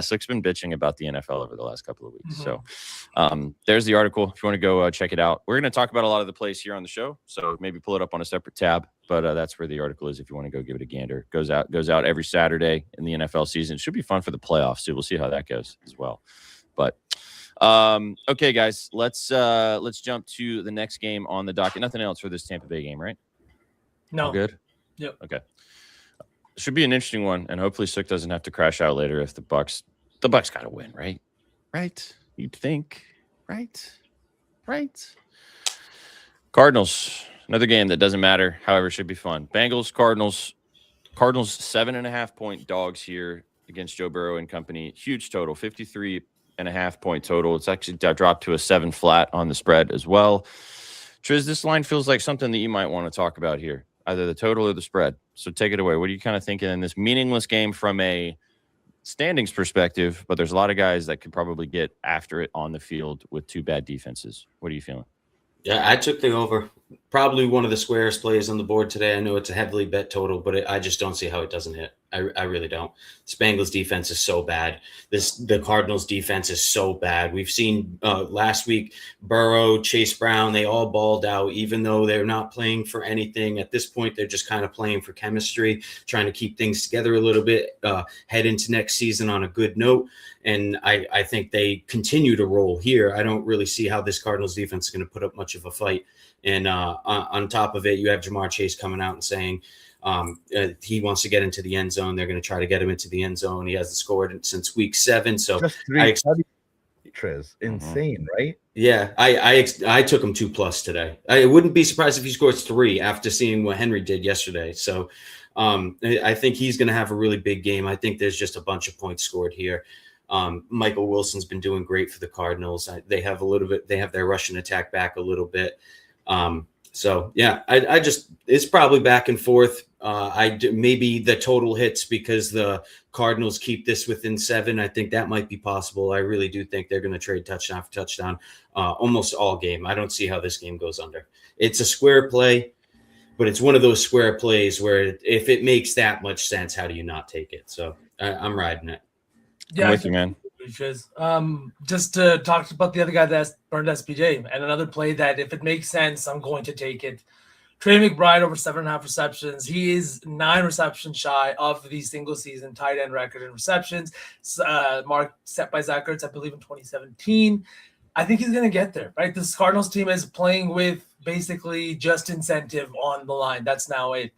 Slick's been bitching about the NFL over the last couple of weeks. Mm-hmm. So there's the article. If you want to go check it out. We're going to talk about a lot of the plays here on the show. So maybe pull it up on a separate tab. But that's where the article is if you want to go give it a gander. Goes out every Saturday in the NFL season. It should be fun for the playoffs too. We'll see how that goes as well. But okay, guys, let's jump to the next game on the docket. Nothing else for this Tampa Bay game, right? No. All good? Yep. Okay. Should be an interesting one, and hopefully Sook doesn't have to crash out later if the Bucks got to win, right? Right? You'd think, right? Cardinals, another game that doesn't matter. However, should be fun. Bengals, Cardinals 7.5-point dogs here against Joe Burrow and company. Huge total, 53.5-point total. It's actually dropped to a 7 flat on the spread as well. Triz, this line feels like something that you might want to talk about here, either the total or the spread. So take it away. What are you kind of thinking in this meaningless game from a standings perspective? But there's a lot of guys that could probably get after it on the field with 2 bad defenses. What are you feeling? Yeah, I took the over. Probably one of the squarest plays on the board today. I know it's a heavily bet total, but I just don't see how it doesn't hit. I really don't. This Bengals defense is so bad. The Cardinals defense is so bad. We've seen last week, Burrow, Chase Brown, they all balled out, even though they're not playing for anything. At this point, they're just kind of playing for chemistry, trying to keep things together a little bit, head into next season on a good note. And I think they continue to roll here. I don't really see how this Cardinals defense is going to put up much of a fight. And on top of it, you have Jamar Chase coming out and saying he wants to get into the end zone. They're going to try to get him into the end zone. He hasn't scored since week 7. So just 3 Triz. Insane, right? Yeah, I took him 2+ today. I wouldn't be surprised if he scores 3 after seeing what Henry did yesterday. So I think he's going to have a really big game. I think there's just a bunch of points scored here. Michael Wilson's been doing great for the Cardinals. They have their rushing attack back a little bit. So yeah, I just, it's probably back and forth. Maybe the total hits because the Cardinals keep this within 7. I think that might be possible. I really do think they're going to trade touchdown for touchdown almost all game. I don't see how this game goes under. It's a square play, but it's one of those square plays where if it makes that much sense, how do you not take it? So I'm riding it. I'm with you, man. Just to talk about the other guy that burned SPJ and another play that if it makes sense, I'm going to take it. Trey McBride over 7.5 receptions. He is 9 receptions shy of the single season tight end record in receptions, mark set by Zach Ertz, I believe, in 2017. I think he's going to get there, right? This Cardinals team is playing with basically just incentive on the line. That's now it.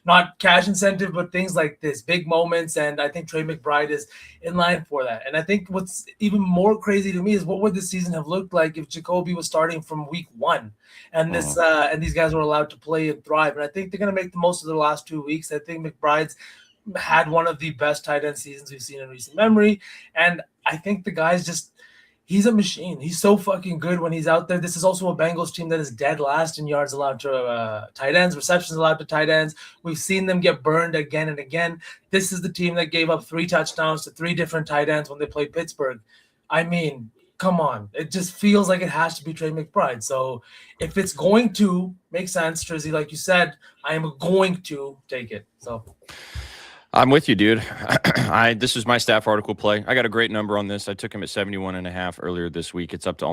Not cash incentive, but things like this, big moments. And I think Trey McBride is in line for that. And I think what's even more crazy to me is what would this season have looked like if Jacoby was starting from week 1 and this and these guys were allowed to play and thrive. And I think they're going to make the most of the last 2 weeks. I think McBride's had one of the best tight end seasons we've seen in recent memory. And I think the guy's just, he's a machine. He's so fucking good when he's out there. This is also a Bengals team that is dead last in yards allowed to tight ends, receptions allowed to tight ends. We've seen them get burned again and again. This is the team that gave up 3 touchdowns to 3 different tight ends when they played Pittsburgh. I mean, come on. It just feels like it has to be Trey McBride. So if it's going to make sense, Trizzy, like you said, I am going to take it. So I'm with you, dude. This is my staff article play. I got a great number on this. I took him at 71.5 earlier this week. It's up to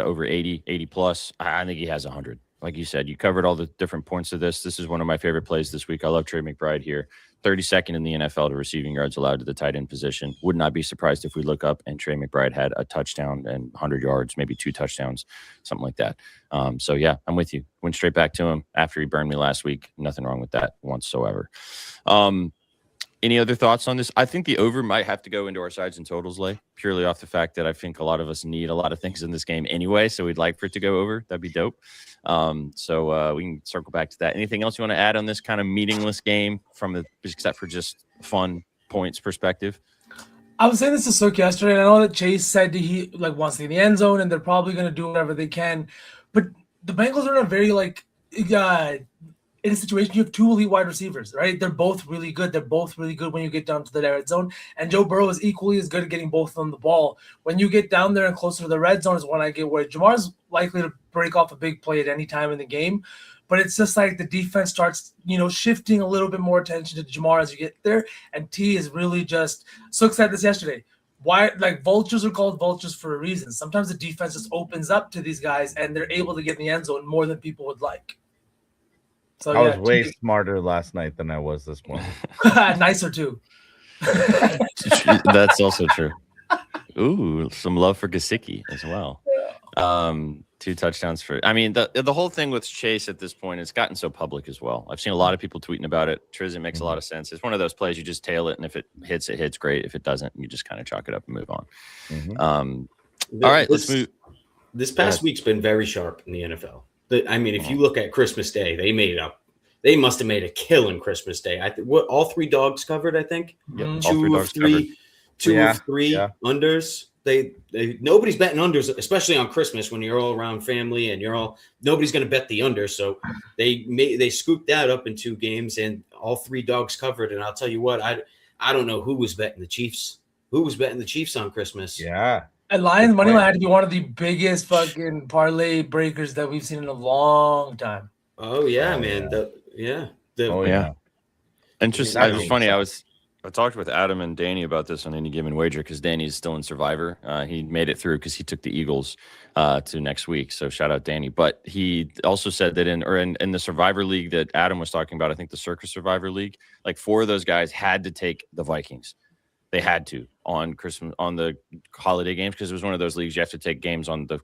over 80 plus. I think he has 100. Like you said, you covered all the different points of this. This is one of my favorite plays this week. I love Trey McBride here. 32nd in the NFL to receiving yards allowed to the tight end position. Would not be surprised if we look up and Trey McBride had a touchdown and 100 yards, maybe 2 touchdowns, something like that. So, yeah, I'm with you. Went straight back to him after he burned me last week. Nothing wrong with that whatsoever. Any other thoughts on this? I think the over might have to go into our sides and totals lay, purely off the fact that I think a lot of us need a lot of things in this game anyway, so we'd like for it to go over. That'd be dope. So we can circle back to that. Anything else you want to add on this kind of meaningless game except for just fun points perspective? I was saying this to Sook yesterday, and I know that Chase said he wants to be in the end zone, and they're probably going to do whatever they can. But the Bengals are in a very in a situation, you have 2 elite wide receivers, right? They're both really good. They're both really good when you get down to the red zone. And Joe Burrow is equally as good at getting both of them the ball. When you get down there and closer to the red zone is when I get worried. Jamar's likely to break off a big play at any time in the game. But it's just like the defense starts, shifting a little bit more attention to Jamar as you get there. And T is really just – Sook said this yesterday. Why, vultures are called vultures for a reason. Sometimes the defense just opens up to these guys and they're able to get in the end zone more than people would like. So, I was way smarter last night than I was this morning. Nicer too. That's also true. Ooh, some love for Gesicki as well. 2 touchdowns for. I mean, the whole thing with Chase at this point has gotten so public as well. I've seen a lot of people tweeting about it. Triz, it makes a lot of sense. It's one of those plays you just tail it, and if it hits, it hits great. If it doesn't, you just kind of chalk it up and move on. All right, let's move. This past week's been very sharp in the NFL. If you look at Christmas Day, they must have made a killing Christmas Day. All 3 dogs covered, I think. Yep, 2 of 3 unders. Nobody's betting unders, especially on Christmas when you're all around family and nobody's going to bet the under. So they scooped that up in 2 games and all 3 dogs covered. And I'll tell you what, I don't know who was betting the Chiefs. Who was betting the Chiefs on Christmas? Yeah. And Lions money line had to be one of the biggest fucking parlay breakers that we've seen in a long time. Oh yeah, man. Yeah. Interesting. It was funny. I talked with Adam and Danny about this on Any Given Wager because Danny's still in Survivor. He made it through because he took the Eagles to next week. So shout out Danny. But he also said that in the Survivor League that Adam was talking about, I think the Circus Survivor League, 4 of those guys had to take the Vikings. They had to on the holiday games because it was one of those leagues you have to take games on the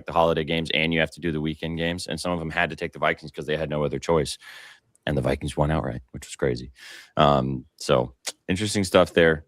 holiday games and you have to do the weekend games. And some of them had to take the Vikings because they had no other choice. And the Vikings won outright, which was crazy. So interesting stuff there.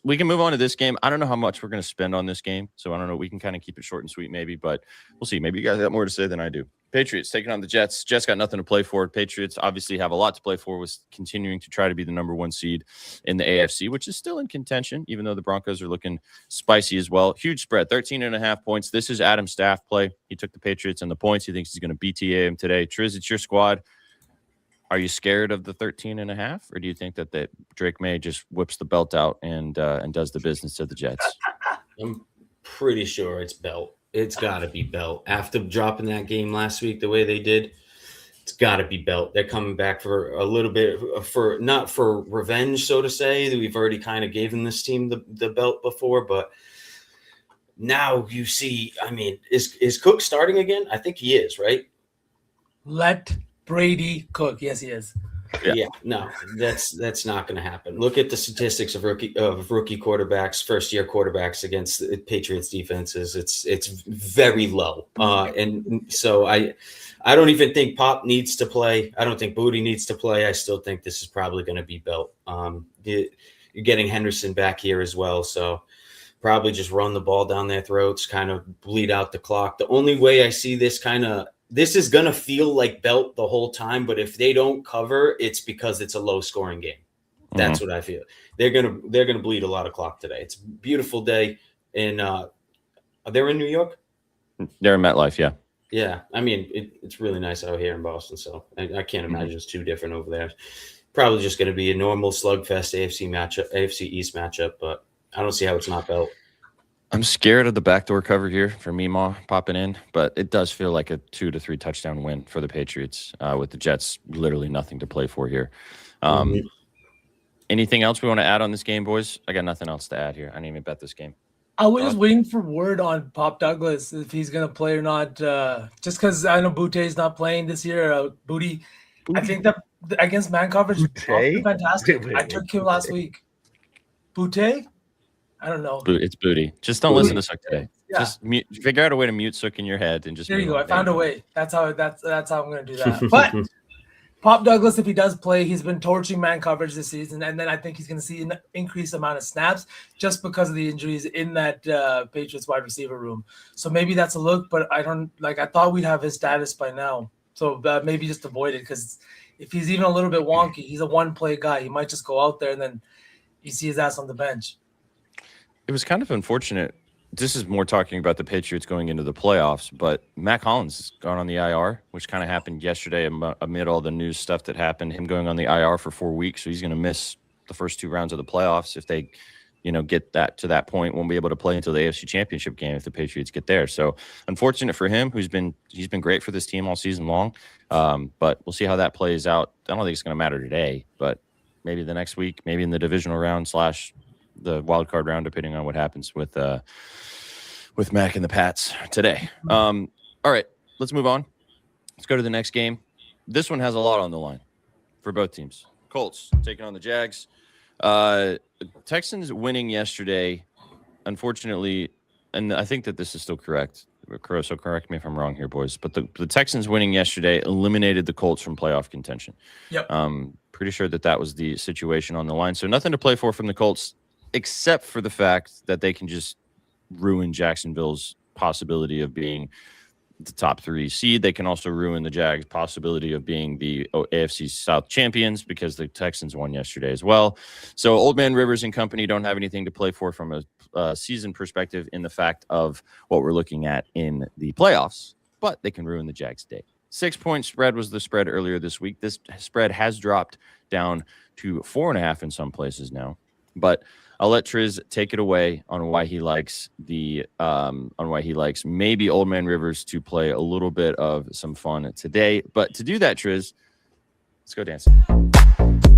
We can move on to this game. I don't know how much we're going to spend on this game. So I don't know. We can kind of keep it short and sweet maybe, but we'll see. Maybe you guys got more to say than I do. Patriots taking on the Jets. Jets got nothing to play for. Patriots obviously have a lot to play for with continuing to try to be the number 1 seed in the AFC, which is still in contention, even though the Broncos are looking spicy as well. Huge spread, 13.5 points. This is Adam's staff play. He took the Patriots and the points. He thinks he's going to BTA him today. Triz, it's your squad. Are you scared of the 13.5, or do you think that Drake May just whips the belt out and does the business to the Jets? I'm pretty sure it's belt. It's got to be belt. After dropping that game last week the way they did, it's got to be belt. They're coming back for a little bit for not for revenge, so to say. We've already kind of given this team the belt before, but now you see. I mean, is Cook starting again? I think he is, right? Let Brady cook. Yes, he is. Yeah, no, that's not going to happen. Look at the statistics of rookie quarterbacks, first year quarterbacks against the Patriots defenses. It's very low, and so I don't even think Pop needs to play. I don't think Booty needs to play. I still think this is probably going to be belt. You're getting Henderson back here as well, so probably just run the ball down their throats, kind of bleed out the clock. The only way I see this is going to feel like belt the whole time, but if they don't cover, it's because it's a low scoring game. That's what I feel. They're going to bleed a lot of clock today. It's a beautiful day in they're in New York? They're in MetLife, yeah. Yeah. I mean, it's really nice out here in Boston, so I can't imagine it's too different over there. Probably just going to be a normal slugfest AFC East matchup, but I don't see how it's not belt. I'm scared of the backdoor cover here for Meemaw popping in, but it does feel like a 2 to 3 touchdown win for the Patriots with the Jets literally nothing to play for here. Anything else we want to add on this game, boys? I got nothing else to add here. I didn't even bet this game. I was just waiting for word on Pop Douglas if he's going to play or not. Just because I know Boute's not playing this year. Booty. I think that against man coverage, fantastic. I took him last week. Boute? I don't know. It's Booty. Just don't listen to Sook today. Yeah. Just figure out a way to mute Sook in your head and just. There you go. I found a way. That's how I'm going to do that. But Pop Douglas, if he does play, he's been torching man coverage this season, and then I think he's going to see an increased amount of snaps just because of the injuries in that Patriots wide receiver room. So maybe that's a look, but I thought we'd have his status by now. So maybe just avoid it, because if he's even a little bit wonky, he's a one-play guy. He might just go out there and then you see his ass on the bench. It was kind of unfortunate. This is more talking about the Patriots going into the playoffs, but Mac Hollins has gone on the IR, which kind of happened yesterday amid all the news stuff that happened. Him going on the IR for 4 weeks, so he's going to miss the first 2 rounds of the playoffs if they, get that to that point. Won't be able to play until the AFC Championship game if the Patriots get there. So unfortunate for him, he's been great for this team all season long. But we'll see how that plays out. I don't think it's going to matter today, but maybe the next week, maybe in the divisional round / the wild card round, depending on what happens with Mac and the Pats today. All right, let's move on. Let's go to the next game. This one has a lot on the line for both teams. Colts taking on the Jags. Texans winning yesterday, unfortunately, and I think that this is still correct. So correct me if I'm wrong here, boys. But the Texans winning yesterday eliminated the Colts from playoff contention. Yep. Pretty sure that was the situation on the line. So nothing to play for from the Colts, except for the fact that they can just ruin Jacksonville's possibility of being the top 3 seed. They can also ruin the Jags' possibility of being the AFC South champions because the Texans won yesterday as well. So Old Man Rivers and company don't have anything to play for from a season perspective in the fact of what we're looking at in the playoffs, but they can ruin the Jags' day. 6-point spread was the spread earlier this week. This spread has dropped down to 4.5 in some places now, but I'll let Triz take it away on why he likes maybe Old Man Rivers to play a little bit of some fun today. But to do that, Triz, let's go dancing.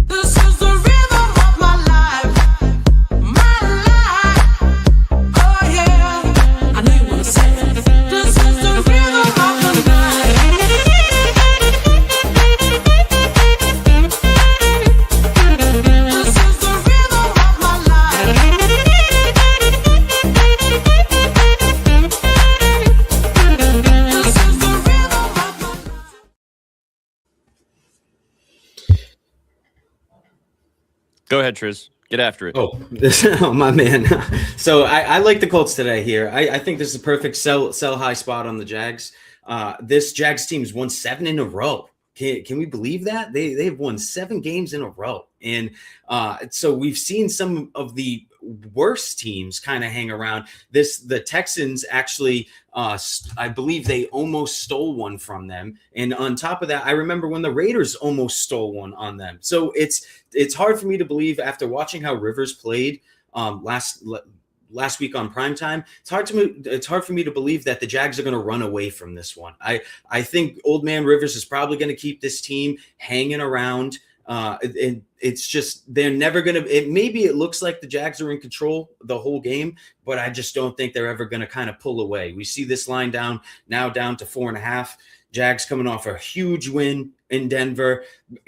This is the rhythm of my life. My life. Oh yeah. I know you wanna say it. This is the rhythm of the night. Go ahead, Triz. Get after it. Oh, my man. So I like the Colts today here. I think this is a perfect sell high spot on the Jags. This Jags team's won 7 in a row. Can we believe that? They've won 7 games in a row. And so we've seen some of the worse teams kind of hang around. The Texans actually, I believe they almost stole one from them. And on top of that, I remember when the Raiders almost stole one on them. So it's hard for me to believe after watching how Rivers played last week on primetime. It's hard for me to believe that the Jags are going to run away from this one. I think Old Man Rivers is probably going to keep this team hanging around. And it's just they're never going to. Maybe it looks like the Jags are in control the whole game, but I just don't think they're ever going to kind of pull away. We see this line down to 4.5. Jags coming off a huge win in Denver,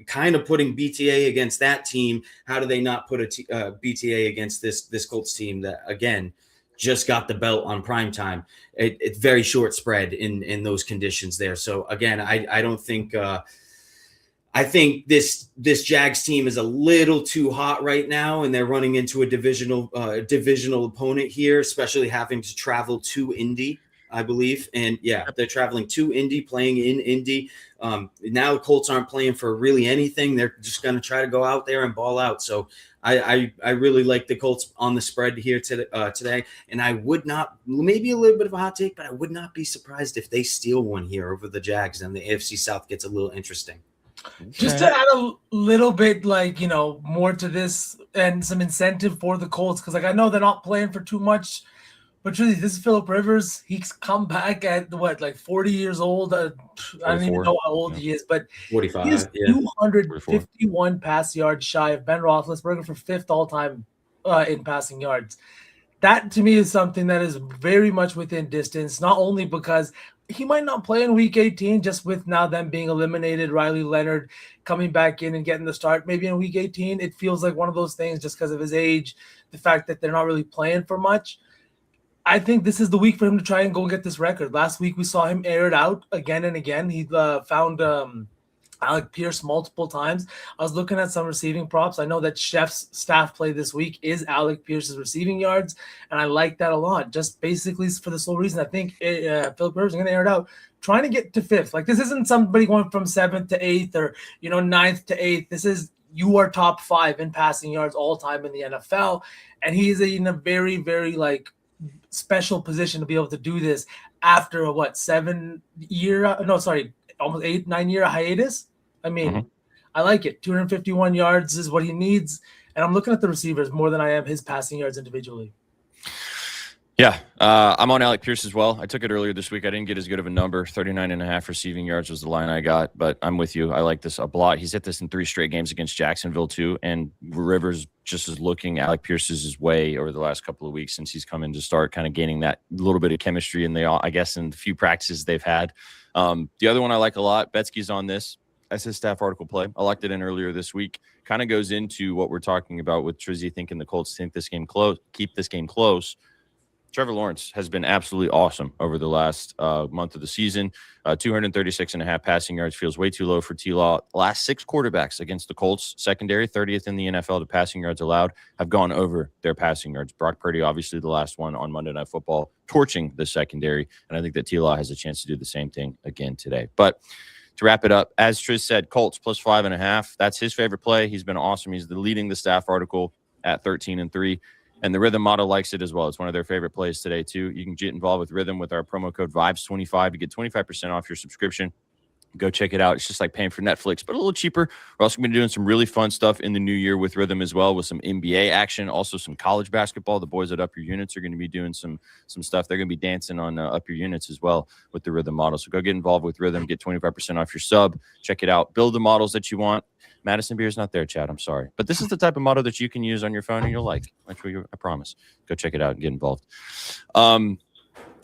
kind of putting BTA against that team. How do they not put a BTA against this Colts team that, again, just got the belt on primetime? It's very short spread in those conditions there. So, again, I don't think I think this Jags team is a little too hot right now, and they're running into a divisional opponent here, especially having to travel to Indy, I believe. And yeah, they're traveling to Indy, playing in Indy. Now the Colts aren't playing for really anything. They're just going to try to go out there and ball out. So I really like the Colts on the spread here today. And I would not, maybe a little bit of a hot take, but I would not be surprised if they steal one here over the Jags and the AFC South gets a little interesting. Just to add a little bit, more to this and some incentive for the Colts, because I know they're not playing for too much, but really, this is Phillip Rivers. He's come back at 40 years old. I don't even know how old he is, but 45. He is 251 pass yards shy of Ben Roethlisberger for 5th all time in passing yards. That to me is something that is very much within distance. Not only because he might not play in Week 18, just with now them being eliminated, Riley Leonard coming back in and getting the start. Maybe in Week 18, it feels like one of those things just because of his age, the fact that they're not really playing for much. I think this is the week for him to try and go get this record. Last week, we saw him air it out again and again. He found Alec Pierce multiple times. I was looking at some receiving props. I know that Chef's staff play this week is Alec Pierce's receiving yards, and I like that a lot. Just basically for the sole reason I think Phillip Rivers is going to air it out, trying to get to 5th. Like, this isn't somebody going from 7th to 8th or 9th to 8th. This is you are top 5 in passing yards all time in the NFL, and he is in a very, very special position to be able to do this after a almost 8-9 year hiatus. I mean, I like it. 251 yards is what he needs. And I'm looking at the receivers more than I am his passing yards individually. Yeah, I'm on Alec Pierce as well. I took it earlier this week. I didn't get as good of a number. 39.5 receiving yards was the line I got, but I'm with you. I like this a lot. He's hit this in 3 straight games against Jacksonville too, and Rivers just is looking Alec Pierce's way over the last couple of weeks since he's come in to start kind of gaining that little bit of chemistry, and I guess in the few practices they've had. The other one I like a lot, Betsky's on this. That's his staff article play. I locked it in earlier this week. Kind of goes into what we're talking about with Trizzy thinking the Colts keep this game close. Trevor Lawrence has been absolutely awesome over the last month of the season. 236.5 passing yards feels way too low for T-Law. Last 6 quarterbacks against the Colts secondary, 30th in the NFL to passing yards allowed, have gone over their passing yards. Brock Purdy, obviously the last one on Monday Night Football, torching the secondary. And I think that T-Law has a chance to do the same thing again today. But to wrap it up, as Triz said, Colts plus 5.5. That's his favorite play. He's been awesome. He's leading the staff article at 13-3. And the RITHMM model likes it as well. It's one of their favorite plays today, too. You can get involved with RITHMM with our promo code VIBES25 to get 25% off your subscription. Go check it out. It's just like paying for Netflix, but a little cheaper. We're also going to be doing some really fun stuff in the new year with RITHMM as well, with some NBA action, also some college basketball. The boys at Up Your Units are going to be doing some stuff. They're going to be dancing on Up Your Units as well with the RITHMM model. So go get involved with RITHMM. Get 25% off your sub. Check it out. Build the models that you want. Madison Beer's not there, Chad. I'm sorry. But this is the type of model that you can use on your phone and you'll like. I promise. Go check it out and get involved.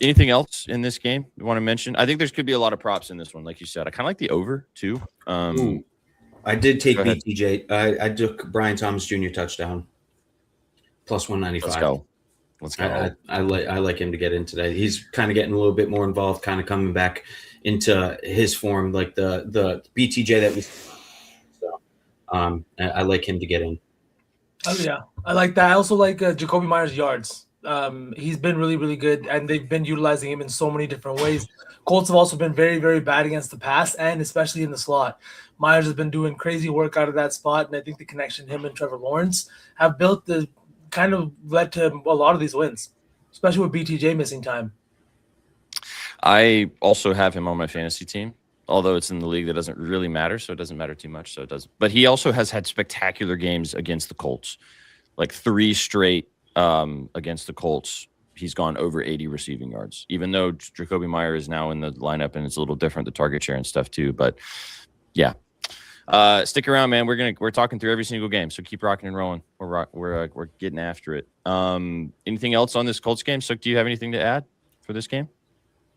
Anything else in this game you want to mention? I think there's could be a lot of props in this one, like you said. I kind of like the over, too. I did take BTJ. I took Brian Thomas Jr. touchdown. Plus 195. Let's go. I like him to get in today. He's kind of getting a little bit more involved, kind of coming back into his form, like the BTJ that we saw. So I like him to get in. Oh, yeah. I like that. I also like Jacoby Myers' yards. He's been really, really good, and they've been utilizing him in so many different ways. Colts have also been very, very bad against the pass, and especially in the slot. Myers has been doing crazy work out of that spot, and I think the connection him and Trevor Lawrence have built the kind of led to a lot of these wins, especially with BTJ missing time. I also have him on my fantasy team, although it's in the league that doesn't really matter, so it doesn't matter too much. So it doesn't. But he also has had spectacular games against the Colts, like 3 straight against the Colts. He's gone over 80 receiving yards, even though Jacoby Meyer is now in the lineup and it's a little different, the target share and stuff too. But yeah, stick around, man. We're talking through every single game, so keep rocking and rolling. We're getting after it. Anything else on this Colts game? So do you have anything to add for this game?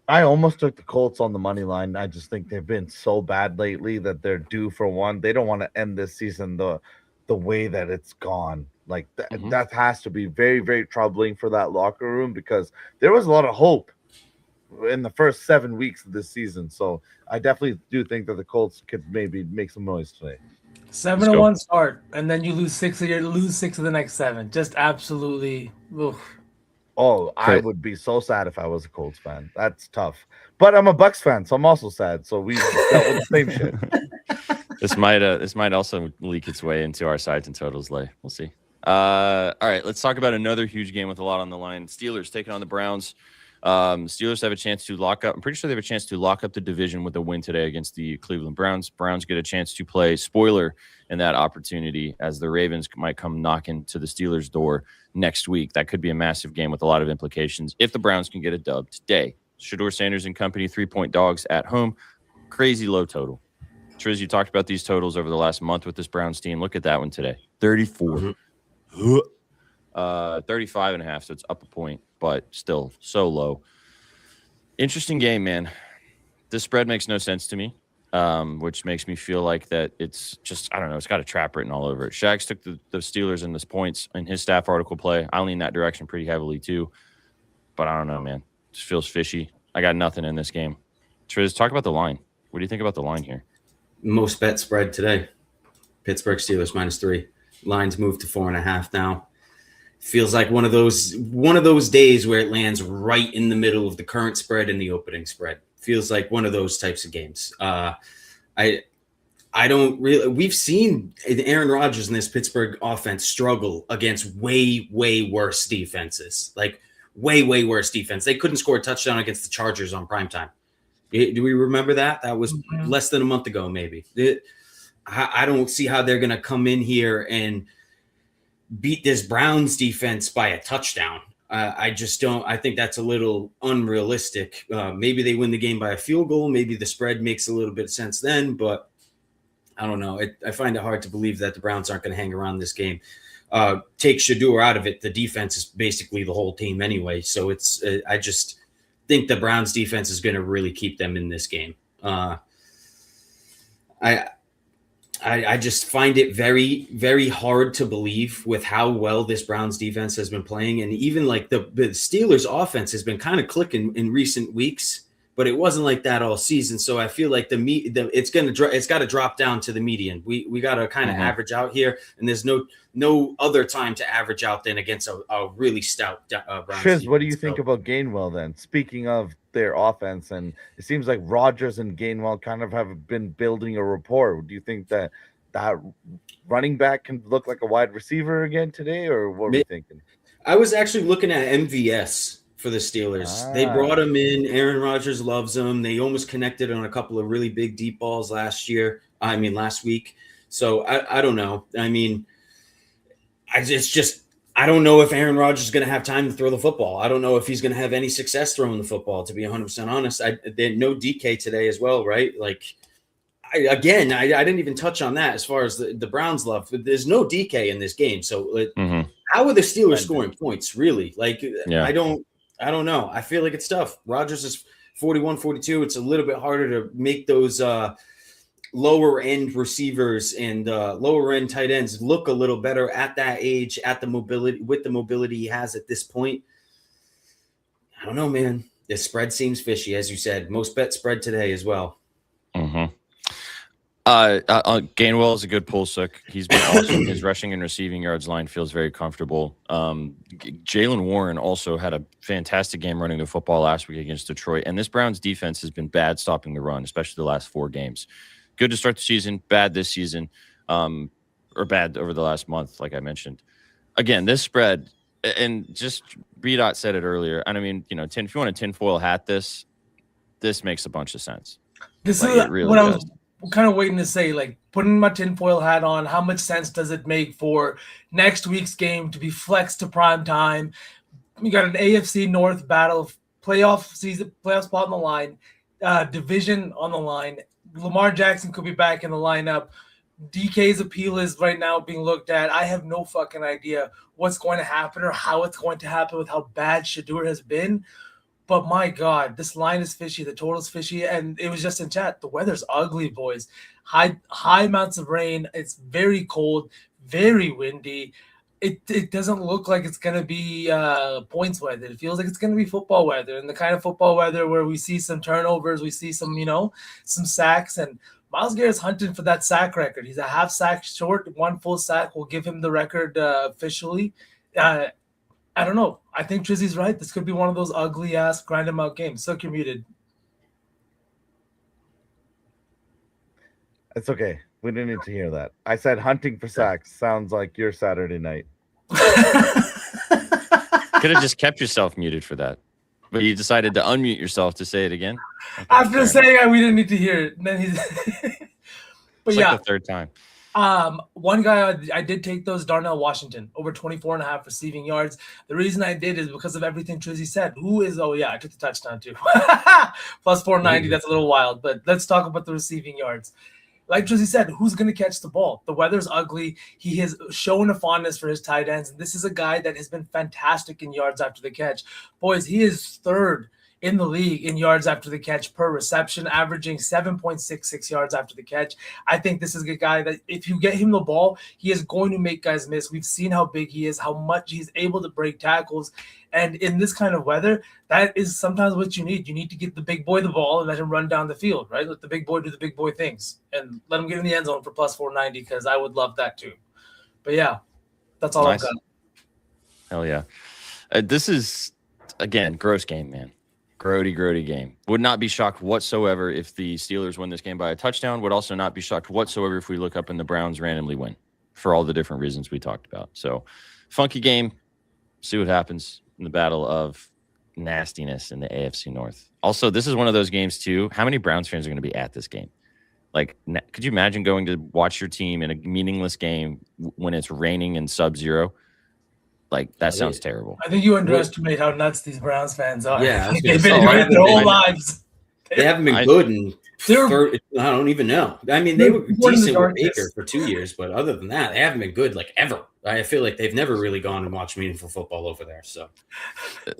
I almost took the Colts on the money line. I just think they've been so bad lately that they're due for one. They don't want to end this season the way that it's gone. Like that has to be very, very troubling for that locker room, because there was a lot of hope in the first 7 weeks of this season. So I definitely do think that the Colts could maybe make some noise today. 7-1 start, and then you lose 6 of the next 7. Just absolutely. Oof. Oh, I would be so sad if I was a Colts fan. That's tough. But I'm a Bucks fan, so I'm also sad. So we dealt with the same shit. This might also leak its way into our sides and totals lay. We'll see. All right, let's talk about another huge game with a lot on the line. Steelers taking on the Browns. Steelers have a chance to lock up. I'm pretty sure they have a chance to lock up the division with a win today against the Cleveland Browns. Browns get a chance to play spoiler in that opportunity, as the Ravens might come knocking to the Steelers' door next week. That could be a massive game with a lot of implications if the Browns can get a dub today. Shedeur Sanders and company, 3-point dogs at home. Crazy low total. Triz, you talked about these totals over the last month with this Browns team. Look at that one today. 34. 35.5, so it's up a point, but still so low. Interesting game, man. This spread makes no sense to me, which makes me feel like that it's just, I don't know, it's got a trap written all over it. Shags took the Steelers in this points in his staff article play. I lean that direction pretty heavily too, but I don't know, man. It just feels fishy. I got nothing in this game. Triz, talk about the line. What do you think about the line here? Most bet spread today. Pittsburgh Steelers -3. Lines moved to 4.5 now. Feels like one of those days where it lands right in the middle of the current spread and the opening spread. Feels like one of those types of games. I don't really. We've seen Aaron Rodgers and this Pittsburgh offense struggle against way, way worse defenses. Like way, way worse defense. They couldn't score a touchdown against the Chargers on primetime. Do we remember that? That was less than a month ago, maybe. I don't see how they're going to come in here and beat this Browns defense by a touchdown. I just don't. I think that's a little unrealistic. Maybe they win the game by a field goal. Maybe the spread makes a little bit of sense then, but I don't know. I find it hard to believe that the Browns aren't going to hang around this game. Take Shedeur out of it, the defense is basically the whole team anyway. So it's. I just think the Browns defense is going to really keep them in this game. I just find it very, very hard to believe with how well this Browns defense has been playing. And even like the Steelers offense has been kind of clicking in recent weeks, but it wasn't like that all season. So I feel like it's got to drop down to the median. We got to kind of average out here, and there's no other time to average out than against a really stout Browns defense. What do you think about Gainwell then? Speaking of their offense, and it seems like Rodgers and Gainwell kind of have been building a rapport. Do you think that running back can look like a wide receiver again today, or what are you thinking? I was actually looking at MVS for the Steelers. They brought him in. Aaron Rodgers loves him. They almost connected on a couple of really big deep balls last week. So I don't know. I mean, I don't know if Aaron Rodgers is going to have time to throw the football. I don't know if he's going to have any success throwing the football, to be 100% honest. They had no DK today as well, right? Like, I didn't even touch on that as far as the Browns love. There's no DK in this game. So how are the Steelers scoring points, really? Like, yeah. I don't know. I feel like it's tough. Rodgers is 41-42. It's a little bit harder to make those lower end receivers and lower end tight ends look a little better at that age, with the mobility he has at this point. I don't know, man. The spread seems fishy, as you said. Most bet spread today as well. Gainwell is a good pull, Sook. He's been awesome. His rushing and receiving yards line feels very comfortable. Jaylen Warren also had a fantastic game running the football last week against Detroit, and this Browns defense has been bad stopping the run, especially the last 4 games. Good to start the season, bad this season, or bad over the last month, like I mentioned. again, this spread, and just B-Dot said it earlier. And I mean, you know, if you want to tinfoil hat this makes a bunch of sense. This Like, is it really what I does. was kind of waiting to say. Like, putting my tinfoil hat on, how much sense does it make for next week's game to be flexed to prime time? We got an AFC North battle, playoff spot on the line, division on the line. Lamar Jackson could be back in the lineup. DK's appeal is right now being looked at. I have no fucking idea what's going to happen or how it's going to happen with how bad Shadur has been. But my God, this line is fishy. The total's fishy. And it was just in chat. The weather's ugly, boys. High amounts of rain. It's very cold, very windy. It doesn't look like it's going to be points weather. It feels like it's going to be football weather, and the kind of football weather where we see some turnovers, we see some, some sacks, and Myles Garrett's hunting for that sack record. He's a half sack short. One full sack will give him the record officially. I don't know. I think Trizzy's right. This could be one of those ugly-ass grind-em-out games. So you're muted. It's okay. We didn't need to hear that. I said hunting for sacks. Sounds like your Saturday night. Could have just kept yourself muted for that. But you decided to unmute yourself to say it again. Okay, After saying we didn't need to hear it. And then he's but it's yeah. like the third time. One guy I did take those, Darnell Washington, over 24.5 receiving yards. The reason I did is because of everything Trizzy said. I took the touchdown too. Plus 490, that's a little wild. But let's talk about the receiving yards. Like Trizzy said, who's going to catch the ball? The weather's ugly. He has shown a fondness for his tight ends. And this is a guy that has been fantastic in yards after the catch. Boys, he is third in the league in yards after the catch per reception, averaging 7.66 yards after the catch. I think this is a guy that if you get him the ball, he is going to make guys miss. We've seen how big he is, how much he's able to break tackles. And in this kind of weather, that is sometimes what you need. You need to get the big boy the ball and let him run down the field, right? Let the big boy do the big boy things and let him get in the end zone for plus 490 because I would love that too. But yeah, that's all Nice. I've got. Hell yeah. This is, again, gross game, man. Grody game. Would not be shocked whatsoever if the Steelers win this game by a touchdown. Would also not be shocked whatsoever if we look up and the Browns randomly win for all the different reasons we talked about. So, funky game. See what happens in the battle of nastiness in the AFC North. Also, this is one of those games, too. How many Browns fans are going to be at this game? Like, could you imagine going to watch your team in a meaningless game when it's raining and sub-zero? Like, that sounds terrible. I think you underestimate how nuts these Browns fans are. Yeah, I was They've gonna been say, doing it their whole lives. They haven't been good in I don't even know. I mean, they were decent with Baker for 2 years, but other than that, they haven't been good like ever. I feel like they've never really gone and watched meaningful football over there. So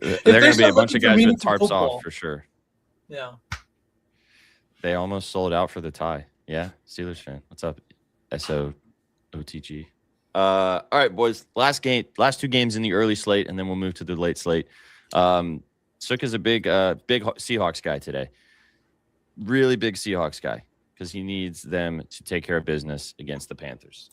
they're going to be a bunch of guys with tarps off for sure. Yeah. They almost sold out for the tie. Yeah, Steelers fan. What's up? SOOTG. All right, boys. Last two games in the early slate, and then we'll move to the late slate. Sook is a big Seahawks guy today. Really big Seahawks guy because he needs them to take care of business against the Panthers.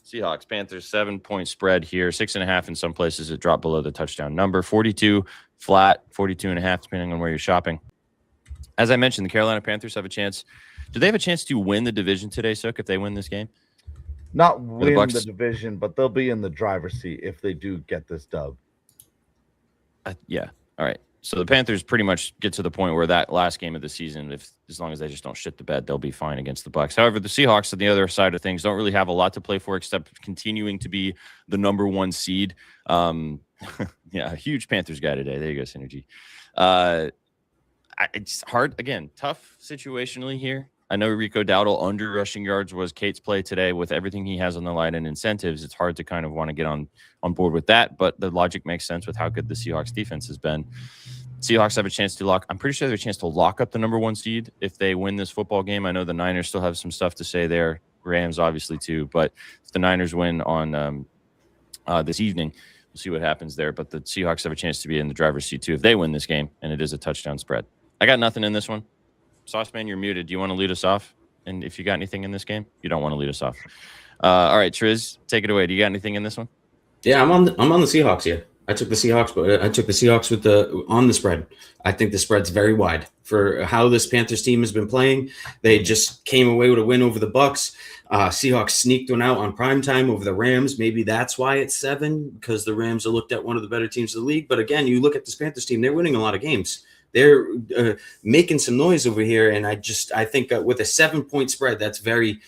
Panthers 7-point spread here, 6.5 in some places. It dropped below the touchdown number. 42 flat, 42.5 depending on where you're shopping. As I mentioned, the Carolina Panthers have a chance. Do they have a chance to win the division today, Sook, if they win this game? Not win the division, but they'll be in the driver's seat if they do get this dub. Yeah. All right. So the Panthers pretty much get to the point where that last game of the season, as long as they just don't shit the bed, they'll be fine against the Bucs. However, the Seahawks on the other side of things don't really have a lot to play for except continuing to be the number one seed. Yeah, a huge Panthers guy today. There you go, Synergy. It's hard. Again, tough situationally here. I know Rico Dowdle under rushing yards was Kate's play today with everything he has on the line and incentives. It's hard to kind of want to get on board with that, but the logic makes sense with how good the Seahawks defense has been. Seahawks have a chance to I'm pretty sure they have a chance to lock up the number one seed if they win this football game. I know the Niners still have some stuff to say there. Rams obviously too, but if the Niners win on this evening, we'll see what happens there. But the Seahawks have a chance to be in the driver's seat too if they win this game, and it is a touchdown spread. I got nothing in this one. Sauceman, you're muted. Do you want to lead us off? And if you got anything in this game, you don't want to lead us off. All right, Triz, take it away. Do you got anything in this one? Yeah, I'm on the Seahawks here. I took the Seahawks, but I took the Seahawks on the spread. I think the spread's very wide for how this Panthers team has been playing. They just came away with a win over the Bucks. Seahawks sneaked one out on primetime over the Rams. Maybe that's why it's 7, because the Rams are looked at one of the better teams in the league. But again, you look at this Panthers team; they're winning a lot of games. They're making some noise over here, and I think with a 7-point spread, that's very.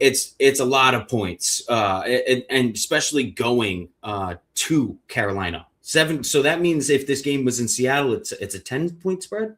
It's a lot of points, and especially going to Carolina 7. So that means if this game was in Seattle, it's a 10-point spread.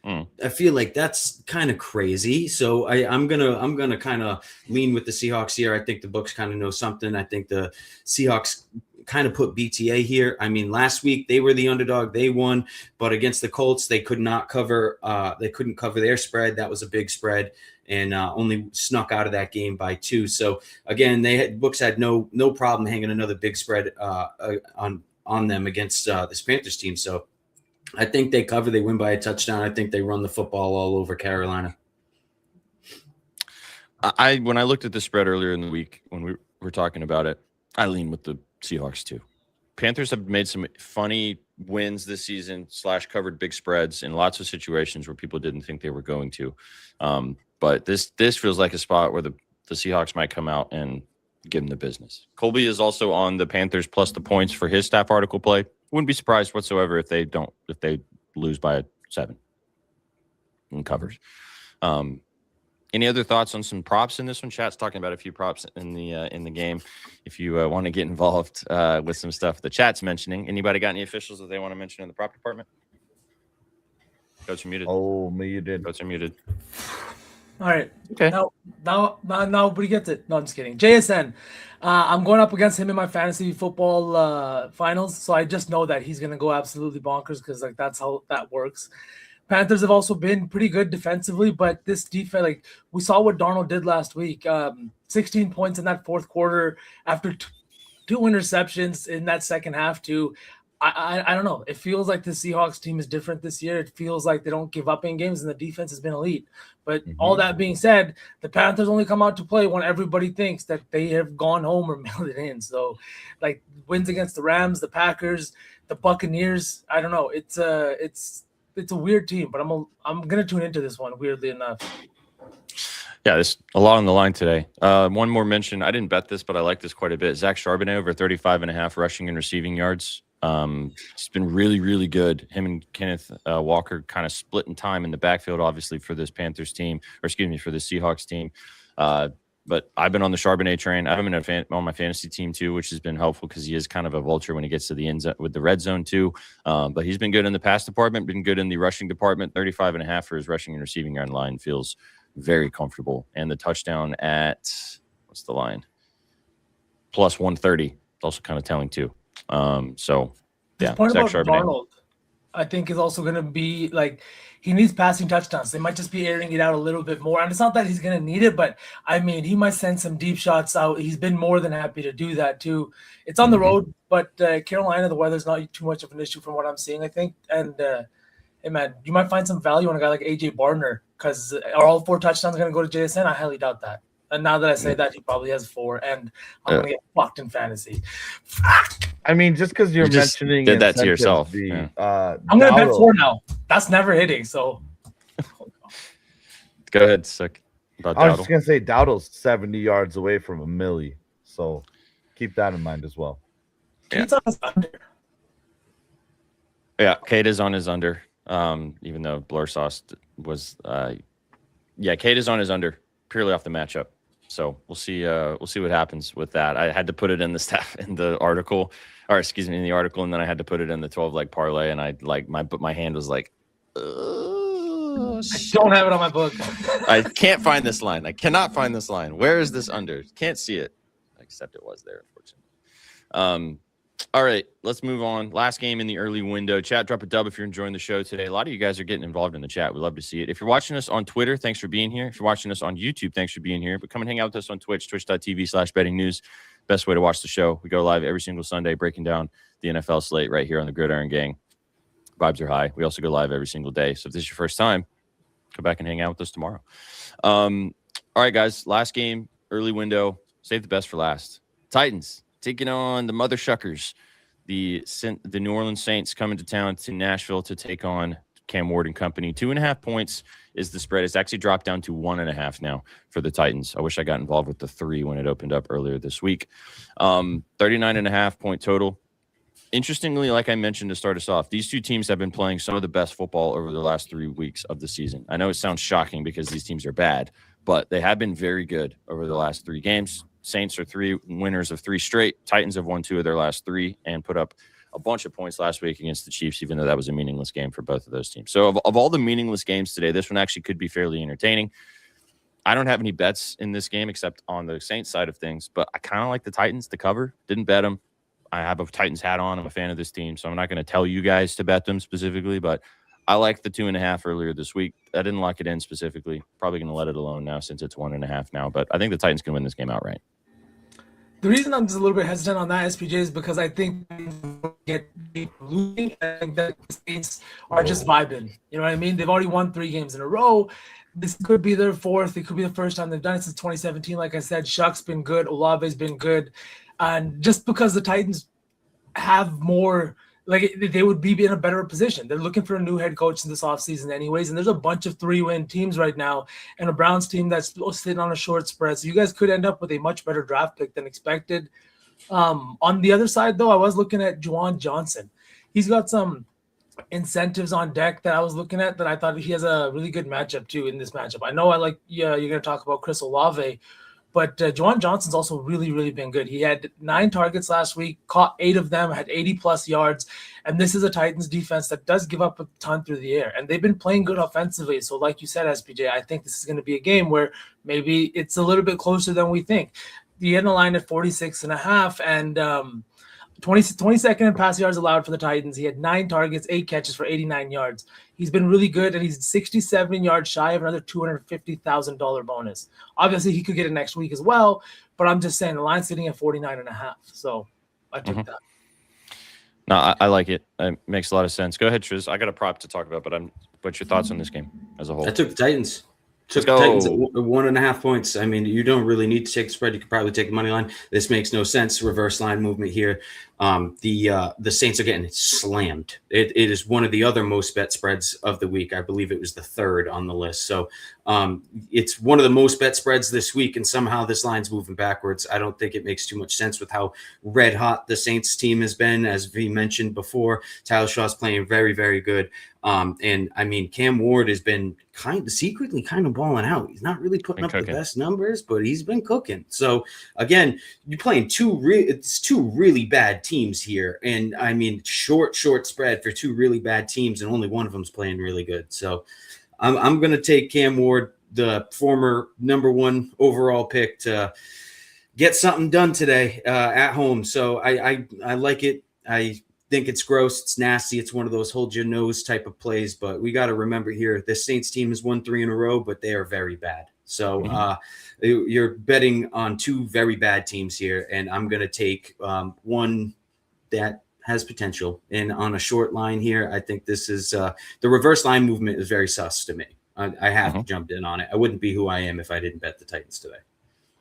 I feel like that's kind of crazy. So I'm gonna kind of lean with the Seahawks here. I think the books kind of know something. I think the Seahawks kind of put BTA here. I mean, last week they were the underdog, they won, but against the Colts they could not cover. They couldn't cover their spread. That was a big spread, and only snuck out of that game by 2. So again, books had no problem hanging another big spread on them against this Panthers team. So I think they cover. They win by a touchdown. I think they run the football all over Carolina. When I looked at the spread earlier in the week when we were talking about it, I lean with the Seahawks too. Panthers have made some funny wins this season / covered big spreads in lots of situations where people didn't think they were going to. But this feels like a spot where the Seahawks might come out and give them the business. Colby is also on the Panthers plus the points for his staff article play. Wouldn't be surprised whatsoever if they lose by 7 and covers. Any other thoughts on some props in this one? Chat's talking about a few props in the game. If you want to get involved with some stuff the chat's mentioning, anybody got any officials that they want to mention in the prop department? Coach, you're muted. Oh, muted. Coach, you're muted. All right. Okay. Now, nobody gets it. No, I'm just kidding. JSN. I'm going up against him in my fantasy football finals, so I just know that he's going to go absolutely bonkers because that's how that works. Panthers have also been pretty good defensively, but this defense, we saw what Darnold did last week. 16 points in that fourth quarter after 2 interceptions in that second half too. I don't know. It feels like the Seahawks team is different this year. It feels like they don't give up in games, and the defense has been elite. But all that being said, the Panthers only come out to play when everybody thinks that they have gone home or mailed it in. So, wins against the Rams, the Packers, the Buccaneers. I don't know. It's a weird team, but I'm gonna tune into this one. Weirdly enough. Yeah, there's a lot on the line today. One more mention. I didn't bet this, but I like this quite a bit. Zach Charbonnet over 35.5 rushing and receiving yards. It's been really, really good. Him and Kenneth Walker kind of splitting time in the backfield, obviously, for this Panthers team, for the Seahawks team. But I've been on the Charbonnet train. I've been on my fantasy team too, which has been helpful because he is kind of a vulture when he gets to the end zone with the red zone too. But he's been good in the pass department, been good in the rushing department. 35.5 for his rushing and receiving yard line feels very comfortable. And the touchdown at what's the line? Plus 130. It's also kind of telling too. So yeah, point Zach about Charbonnet. Darnold, I think is also going to be he needs passing touchdowns. They might just be airing it out a little bit more. And it's not that he's going to need it, but I mean, he might send some deep shots out. He's been more than happy to do that too. It's on the road, but Carolina, the weather's not too much of an issue from what I'm seeing, I think. And hey man, you might find some value on a guy like AJ Barner because are all 4 touchdowns going to go to JSN? I highly doubt that. And now that I say that, he probably has 4, and I'm going to get fucked in fantasy. I mean, just because you're just mentioning did that to incentives, yourself. I'm going to bet 4 now. That's never hitting, so. Go ahead, Sick. About I was Dowdle. just gonna say Dowdle's 70 yards away from a milli, so keep that in mind as well. Yeah. He's on his under. Yeah, Kate is on his under. Even though Blur Sauce was, Kate is on his under purely off the matchup. So we'll see what happens with that. I had to put it in the article, in the article, and then I had to put it in the 12-leg parlay, and my hand was like, I don't have it on my book. I can't find this line. I cannot find this line. Where is this under? Can't see it. Except it was there, unfortunately. All right, let's move on. Last game in the early window. Chat, drop a dub if you're enjoying the show today. A lot of you guys are getting involved in the chat. We love to see it. If you're watching us on Twitter, thanks for being here. If you're watching us on YouTube, thanks for being here. But come and hang out with us on Twitch, twitch.tv/bettingnews. Best way to watch the show. We go live every single Sunday breaking down the NFL slate right here on the Gridiron Gang. Vibes are high. We also go live every single day. So if this is your first time, come back and hang out with us tomorrow. All right, guys. Last game, early window. Save the best for last. Titans taking on the Mother Shuckers, the New Orleans Saints coming to town to Nashville to take on Cam Ward and company. 2.5 points is the spread. It's actually dropped down to 1.5 now for the Titans. I wish I got involved with the 3 when it opened up earlier this week. 39.5 point total. Interestingly, like I mentioned to start us off, these two teams have been playing some of the best football over the last 3 weeks of the season. I know it sounds shocking because these teams are bad, but they have been very good over the last 3 games. Saints are 3 winners of 3 straight. Titans have won 2 of their last 3 and put up a bunch of points last week against the Chiefs, even though that was a meaningless game for both of those teams. So of all the meaningless games today, this one actually could be fairly entertaining. I don't have any bets in this game except on the Saints side of things, but I kind of like the Titans to cover. Didn't bet them. I have a Titans hat on. I'm a fan of this team, so I'm not going to tell you guys to bet them specifically, but I like the 2.5 earlier this week. I didn't lock it in specifically. Probably going to let it alone now since it's 1.5 now, but I think the Titans can win this game outright. The reason I'm just a little bit hesitant on that, SPJ, is because I think get losing. I think that the Saints are just vibing. You know what I mean? They've already won 3 games in a row. This could be their 4th. It could be the first time they've done it since 2017. Like I said, Shuck's been good. Olave's been good. And just because the Titans have more, like they would be in a better position. They're looking for a new head coach in this offseason anyways. And there's a bunch of 3-win teams right now and a Browns team that's sitting on a short spread. So you guys could end up with a much better draft pick than expected. On the other side, though, I was looking at Juwan Johnson. He's got some incentives on deck that I was looking at that I thought he has a really good matchup too in this matchup. I know you're going to talk about Chris Olave, but Juwan Johnson's also really, really been good. He had 9 targets last week, caught 8 of them, had 80-plus yards, and this is a Titans defense that does give up a ton through the air, and they've been playing good offensively. So like you said, SPJ, I think this is going to be a game where maybe it's a little bit closer than we think. The end line at 46.5, and 22nd in pass yards allowed for the Titans. He had 9 targets, 8 catches for 89 yards. He's been really good, and he's 67 yards shy of another $250,000 bonus. Obviously, he could get it next week as well, but I'm just saying the line's sitting at 49.5. So I took that. No, I like it. It makes a lot of sense. Go ahead, Triz. I got a prop to talk about, but what's your thoughts on this game as a whole? I took the Titans. Let's Took go. Titans at 1.5 points. I mean, you don't really need to take the spread. You could probably take the money line. This makes no sense. Reverse line movement here. The Saints are getting slammed. It is one of the other most bet spreads of the week. I believe it was the 3rd on the list. So it's one of the most bet spreads this week, and somehow this line's moving backwards. I don't think it makes too much sense with how red hot the Saints team has been. As V mentioned before, Tyler Shaw's playing very, very good. And I mean, Cam Ward has been secretly balling out. He's not really putting up the best numbers, but he's been cooking. So again, you're playing 2 really bad teams here. And I mean, short spread for 2 really bad teams, and only one of them's playing really good. So I'm going to take Cam Ward, the former number 1 overall pick, to get something done today at home. So I like it. I think it's gross. It's nasty. It's one of those hold your nose type of plays. But we got to remember here, the Saints team has won 3 in a row, but they are very bad. So you're betting on 2 very bad teams here, and I'm going to take one that has potential. And on a short line here, I think this is the reverse line movement is very sus to me. I have to jump in on it. I wouldn't be who I am if I didn't bet the Titans today.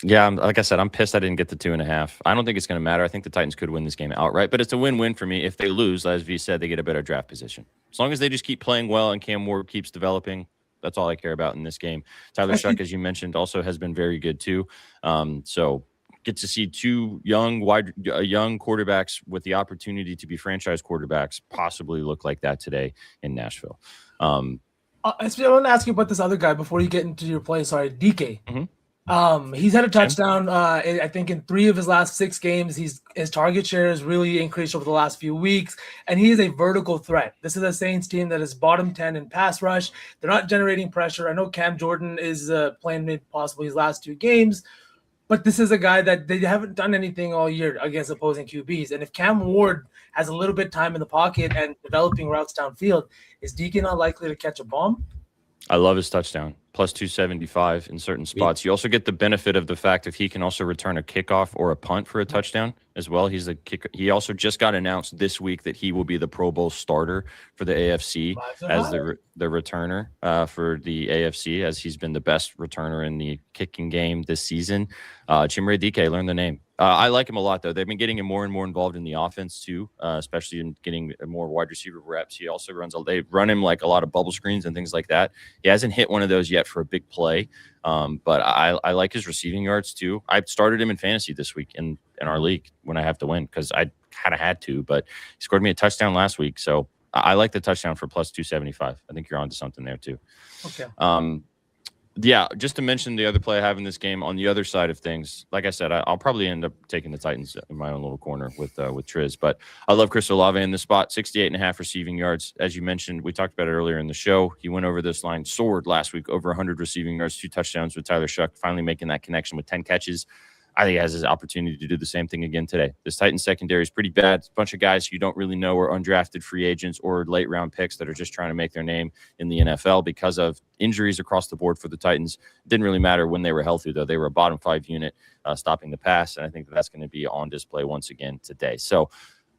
Yeah, like I said, I'm pissed I didn't get the 2.5. I don't think it's going to matter. I think the Titans could win this game outright, but it's a win-win for me. If they lose, as V said, they get a better draft position. As long as they just keep playing well and Cam Ward keeps developing, that's all I care about in this game. Tyler Shuck, as you mentioned, also has been very good too. So get to see 2 young quarterbacks with the opportunity to be franchise quarterbacks possibly look like that today in Nashville. I want to ask you about this other guy before you get into your play. Sorry, DK. He's had a touchdown, I think, in 3 of his last 6 games. His target share has really increased over the last few weeks, and he is a vertical threat. This is a Saints team that is bottom 10 in pass rush. They're not generating pressure. I know Cam Jordan is playing maybe possibly his last 2 games, but this is a guy that they haven't done anything all year against opposing QBs. And if Cam Ward has a little bit of time in the pocket and developing routes downfield, is DK not likely to catch a bomb? I love his touchdown. plus 275 in certain spots. You also get the benefit of the fact if he can also return a kickoff or a punt for a touchdown as well. He's a kicker. He also just got announced this week that he will be the Pro Bowl starter for the AFC as the returner for the AFC, as he's been the best returner in the kicking game this season. Chimere Dike, learn the name. I like him a lot, though. They've been getting him more and more involved in the offense, too, especially in getting more wide receiver reps. He also they run him like a lot of bubble screens and things like that. He hasn't hit one of those yet for a big play, but I like his receiving yards, too. I started him in fantasy this week in our league when I have to win because I kind of had to, but he scored me a touchdown last week. So I like the touchdown for plus 275. I think you're onto something there, too. Okay. Yeah, just to mention the other play I have in this game on the other side of things. Like I said, I'll probably end up taking the Titans in my own little corner with Triz. But I love Chris Olave in this spot, 68.5 receiving yards. As you mentioned, we talked about it earlier in the show. He went over this line, soared last week, over 100 receiving yards, 2 touchdowns with Tyler Shuck, finally making that connection with 10 catches. I think he has his opportunity to do the same thing again today. This Titans secondary is pretty bad. It's a bunch of guys you don't really know are undrafted free agents or late round picks that are just trying to make their name in the NFL because of injuries across the board for the Titans. It didn't really matter when they were healthy, though. They were a bottom 5 unit stopping the pass, and I think that's going to be on display once again today. So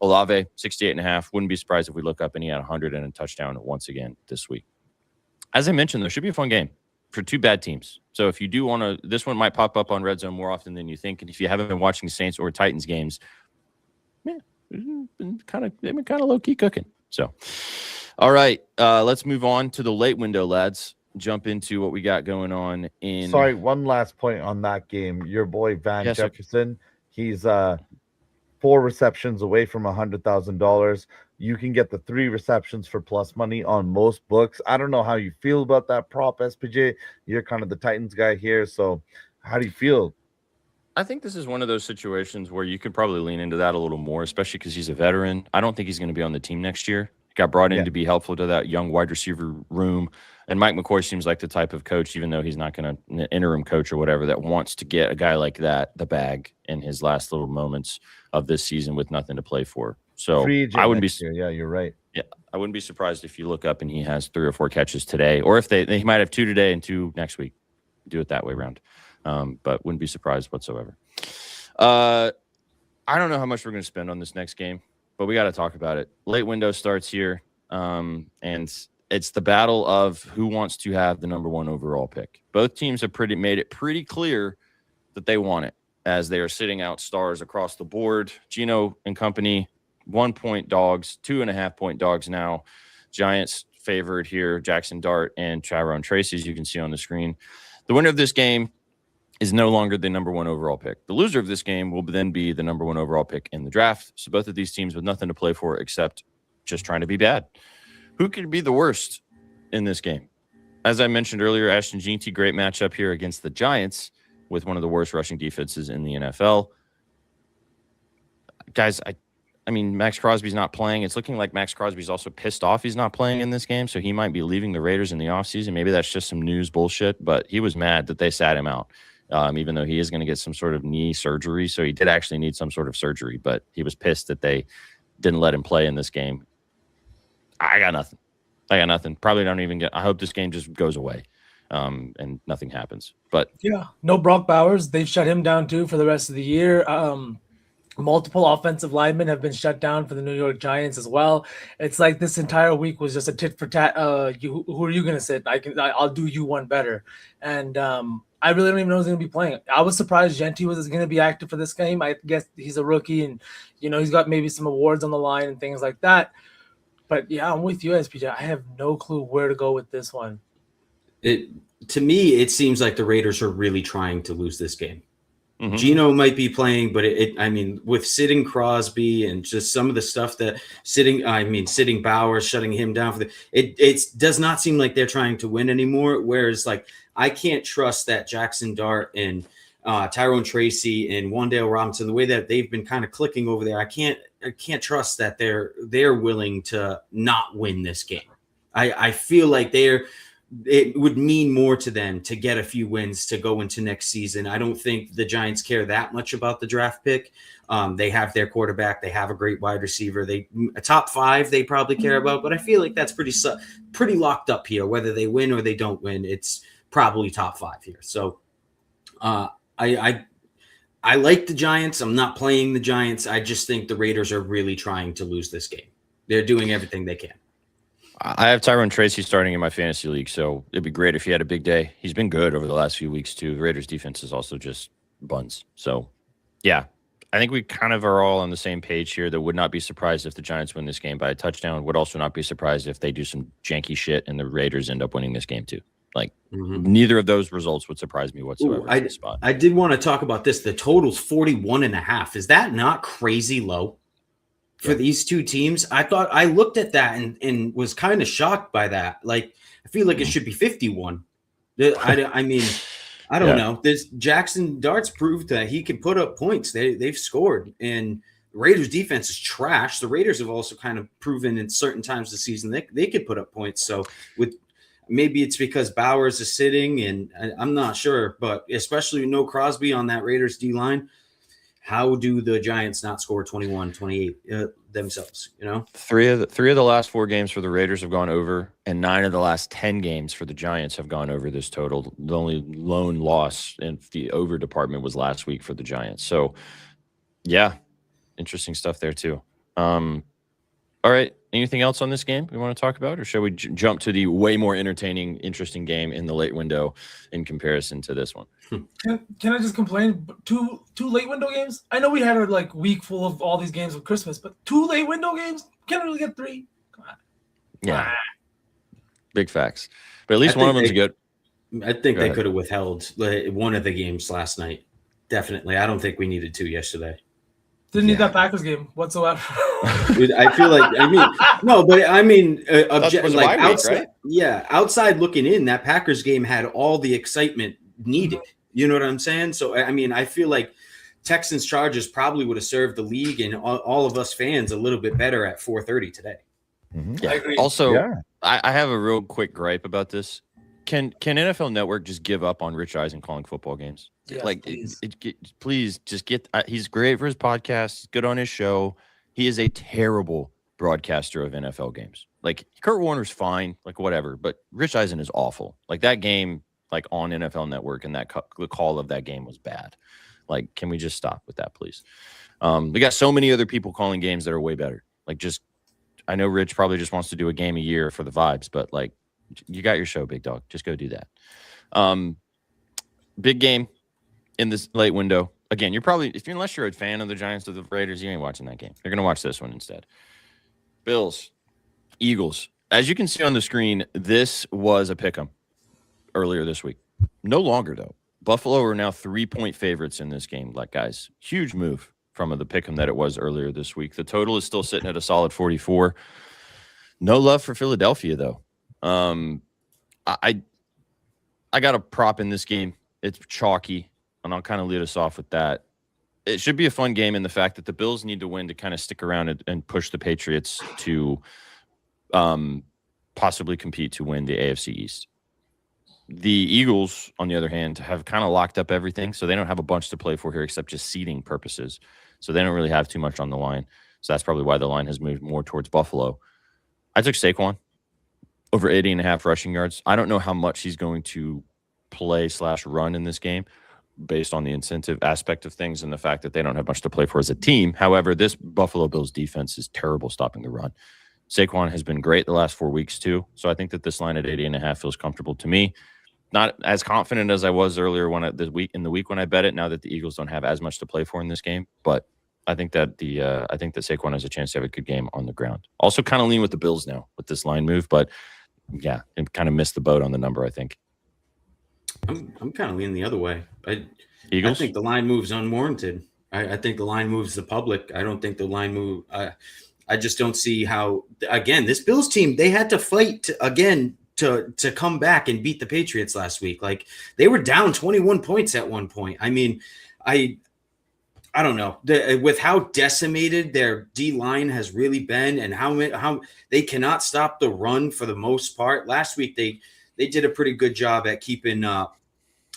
Olave, 68.5. Wouldn't be surprised if we look up and he had 100 and a touchdown once again this week. As I mentioned, there should be a fun game for 2 bad teams. So if you do want to, this one might pop up on Red Zone more often than you think. And if you haven't been watching Saints or Titans games, they've been kind of low key cooking. So, all right, let's move on to the late window, lads. Jump into what we got going on in. Sorry, one last point on that game. Your boy Van Jefferson, he's 4 receptions away from $100,000. You can get the 3 receptions for plus money on most books. I don't know how you feel about that prop, SPJ. You're kind of the Titans guy here, so how do you feel? I think this is one of those situations where you could probably lean into that a little more, especially because he's a veteran. I don't think he's going to be on the team next year. He got brought in to be helpful to that young wide receiver room. And Mike McCoy seems like the type of coach, even though he's not going to interim coach or whatever, that wants to get a guy like that the bag in his last little moments of this season with nothing to play for. So I wouldn't be. Yeah, you're right. Yeah, I wouldn't be surprised if you look up and he has 3 or 4 catches today, or if he might have 2 today and 2 next week. Do it that way around, but wouldn't be surprised whatsoever. I don't know how much we're going to spend on this next game, but we got to talk about it. Late window starts here, and it's the battle of who wants to have the number 1 overall pick. Both teams have made it pretty clear that they want it, as they are sitting out stars across the board. Gino and company, 1-point dogs, 2.5-point dogs now. Giants favored here, Jackson Dart and Tyrone Tracy, as you can see on the screen. The winner of this game is no longer the number 1 overall pick. The loser of this game will then be the number 1 overall pick in the draft. So both of these teams with nothing to play for except just trying to be bad. Who could be the worst in this game? As I mentioned earlier, Ashton Jeanty, great matchup here against the Giants with one of the worst rushing defenses in the NFL. Guys, I mean, Max Crosby's not playing. It's looking like Max Crosby's also pissed off he's not playing in this game, so he might be leaving the Raiders in the offseason. Maybe that's just some news bullshit, but he was mad that they sat him out, even though he is going to get some sort of knee surgery. So he did actually need some sort of surgery, but he was pissed that they didn't let him play in this game. I got nothing. Probably don't even I hope this game just goes away and nothing happens. But yeah, no Brock Bowers. They've shut him down too for the rest of the year. Multiple offensive linemen have been shut down for the New York Giants as well. It's like this entire week was just a tit for tat. Who are you going to sit? I'll do you one better. And I really don't even know who's going to be playing. I was surprised Jeanty was going to be active for this game. I guess he's a rookie and, he's got maybe some awards on the line and things like that. But yeah, I'm with you, SPJ. I have no clue where to go with this one. To me, it seems like the Raiders are really trying to lose this game. Mm-hmm. Gino might be playing, but with sitting Crosby and just some of the stuff that sitting Bowers, shutting him down for it does not seem like they're trying to win anymore. Whereas I can't trust that Jackson Dart and Tyrone Tracy and Wan'Dale Robinson, the way that they've been kind of clicking over there. I can't trust that they're willing to not win this game. I feel like it would mean more to them to get a few wins to go into next season. I don't think the Giants care that much about the draft pick. They have their quarterback. They have a great wide receiver. A top 5 they probably care about, but I feel like that's pretty locked up here. Whether they win or they don't win, it's probably top 5 here. So I like the Giants. I'm not playing the Giants. I just think the Raiders are really trying to lose this game. They're doing everything they can. I have Tyrone Tracy starting in my fantasy league, so it'd be great if he had a big day. He's been good over the last few weeks, too. The Raiders' defense is also just buns. So, yeah, I think we kind of are all on the same page here. That would not be surprised if the Giants win this game by a touchdown. Would also not be surprised if they do some janky shit and the Raiders end up winning this game, too. Like, neither of those results would surprise me whatsoever. I did want to talk about this. The total's 41.5. Is that not crazy low for these two teams? I looked at that and was kind of shocked by that. Like, I feel like it should be 51. I mean, I don't know. This Jackson Darts proved that he can put up points. They've scored, and the Raiders defense is trash. The Raiders have also kind of proven in certain times this season they could put up points. So maybe it's because Bowers is sitting, and I'm not sure, but especially with no Crosby on that Raiders D-line, how do the Giants not score 21, 28 themselves, you know? Three of the last 4 games for the Raiders have gone over, and 9 of the last 10 games for the Giants have gone over this total. The only lone loss in the over department was last week for the Giants. So, yeah, interesting stuff there too. All right. Anything else on this game we want to talk about, or shall we jump to the way more entertaining, interesting game in the late window in comparison to this one? Can I just complain? Two late window games? I know we had a week full of all these games with Christmas, but 2 late window games? Can't really get 3. Come on. Yeah. Big facts. But at least one of them's good. I think they could have withheld one of the games last night. Definitely. I don't think we needed 2 yesterday. Didn't need that Packers game whatsoever. Dude, I feel like outside, right? Yeah, outside looking in, that Packers game had all the excitement needed. You know what I'm saying? So I mean, I feel like Texans Chargers probably would have served the league and all of us fans a little bit better at 4:30 today. Yeah. I agree. Also, I have a real quick gripe about this. Can NFL Network just give up on Rich Eisen calling football games? Yes, please just get. He's great for his podcast. He's good on his show. He is a terrible broadcaster of NFL games. Like, Kurt Warner's fine, like whatever, but Rich Eisen is awful. Like, that game, like on NFL Network, and the call of that game was bad. Like, can we just stop with that, please? We got so many other people calling games that are way better. Like, just, I know Rich probably just wants to do a game a year for the vibes, but like, you got your show, big dog. Just go do that. Big game in this late window. Again, unless you're a fan of the Giants or the Raiders, you ain't watching that game. You're going to watch this one instead. Bills, Eagles. As you can see on the screen, this was a pick'em earlier this week. No longer, though. Buffalo are now 3-point favorites in this game. Like, guys, huge move from the pick'em that it was earlier this week. The total is still sitting at a solid 44. No love for Philadelphia, though. I got a prop in this game. It's chalky, and I'll kind of lead us off with that. It should be a fun game in the fact that the Bills need to win to kind of stick around and push the Patriots to possibly compete to win the AFC East. The Eagles, on the other hand, have kind of locked up everything, so they don't have a bunch to play for here except just seeding purposes. So they don't really have too much on the line. So that's probably why the line has moved more towards Buffalo. I took Saquon over 80.5 rushing yards. I don't know how much he's going to play/run in this game based on the incentive aspect of things and the fact that they don't have much to play for as a team. However, this Buffalo Bills defense is terrible stopping the run. Saquon has been great the last 4 weeks too. So I think that this line at 80.5 feels comfortable to me. Not as confident as I was earlier in the week when I bet it, now that the Eagles don't have as much to play for in this game. But I think that Saquon has a chance to have a good game on the ground. Also kind of lean with the Bills now with this line move, but yeah, and kind of missed the boat on the number, I think. I'm kind of leaning the other way. Eagles? I think the line moves unwarranted. I think the line moves the public. I don't think the line move. I just don't see how. Again, this Bills team, they had to fight to come back and beat the Patriots last week. Like, they were down 21 points at one point. I mean, I don't know, with how decimated their D line has really been, and how they cannot stop the run for the most part. Last week they did a pretty good job at keeping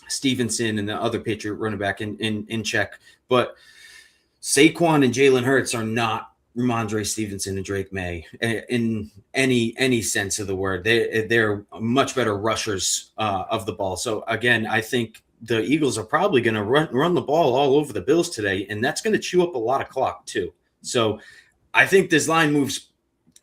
Stevenson and the other Patriot running back in check, but Saquon and Jalen Hurts are not Ramondre Stevenson and Drake May in any sense of the word. They're much better rushers of the ball. So again, I think the Eagles are probably going to run the ball all over the Bills today, and that's going to chew up a lot of clock too. So I think this line moves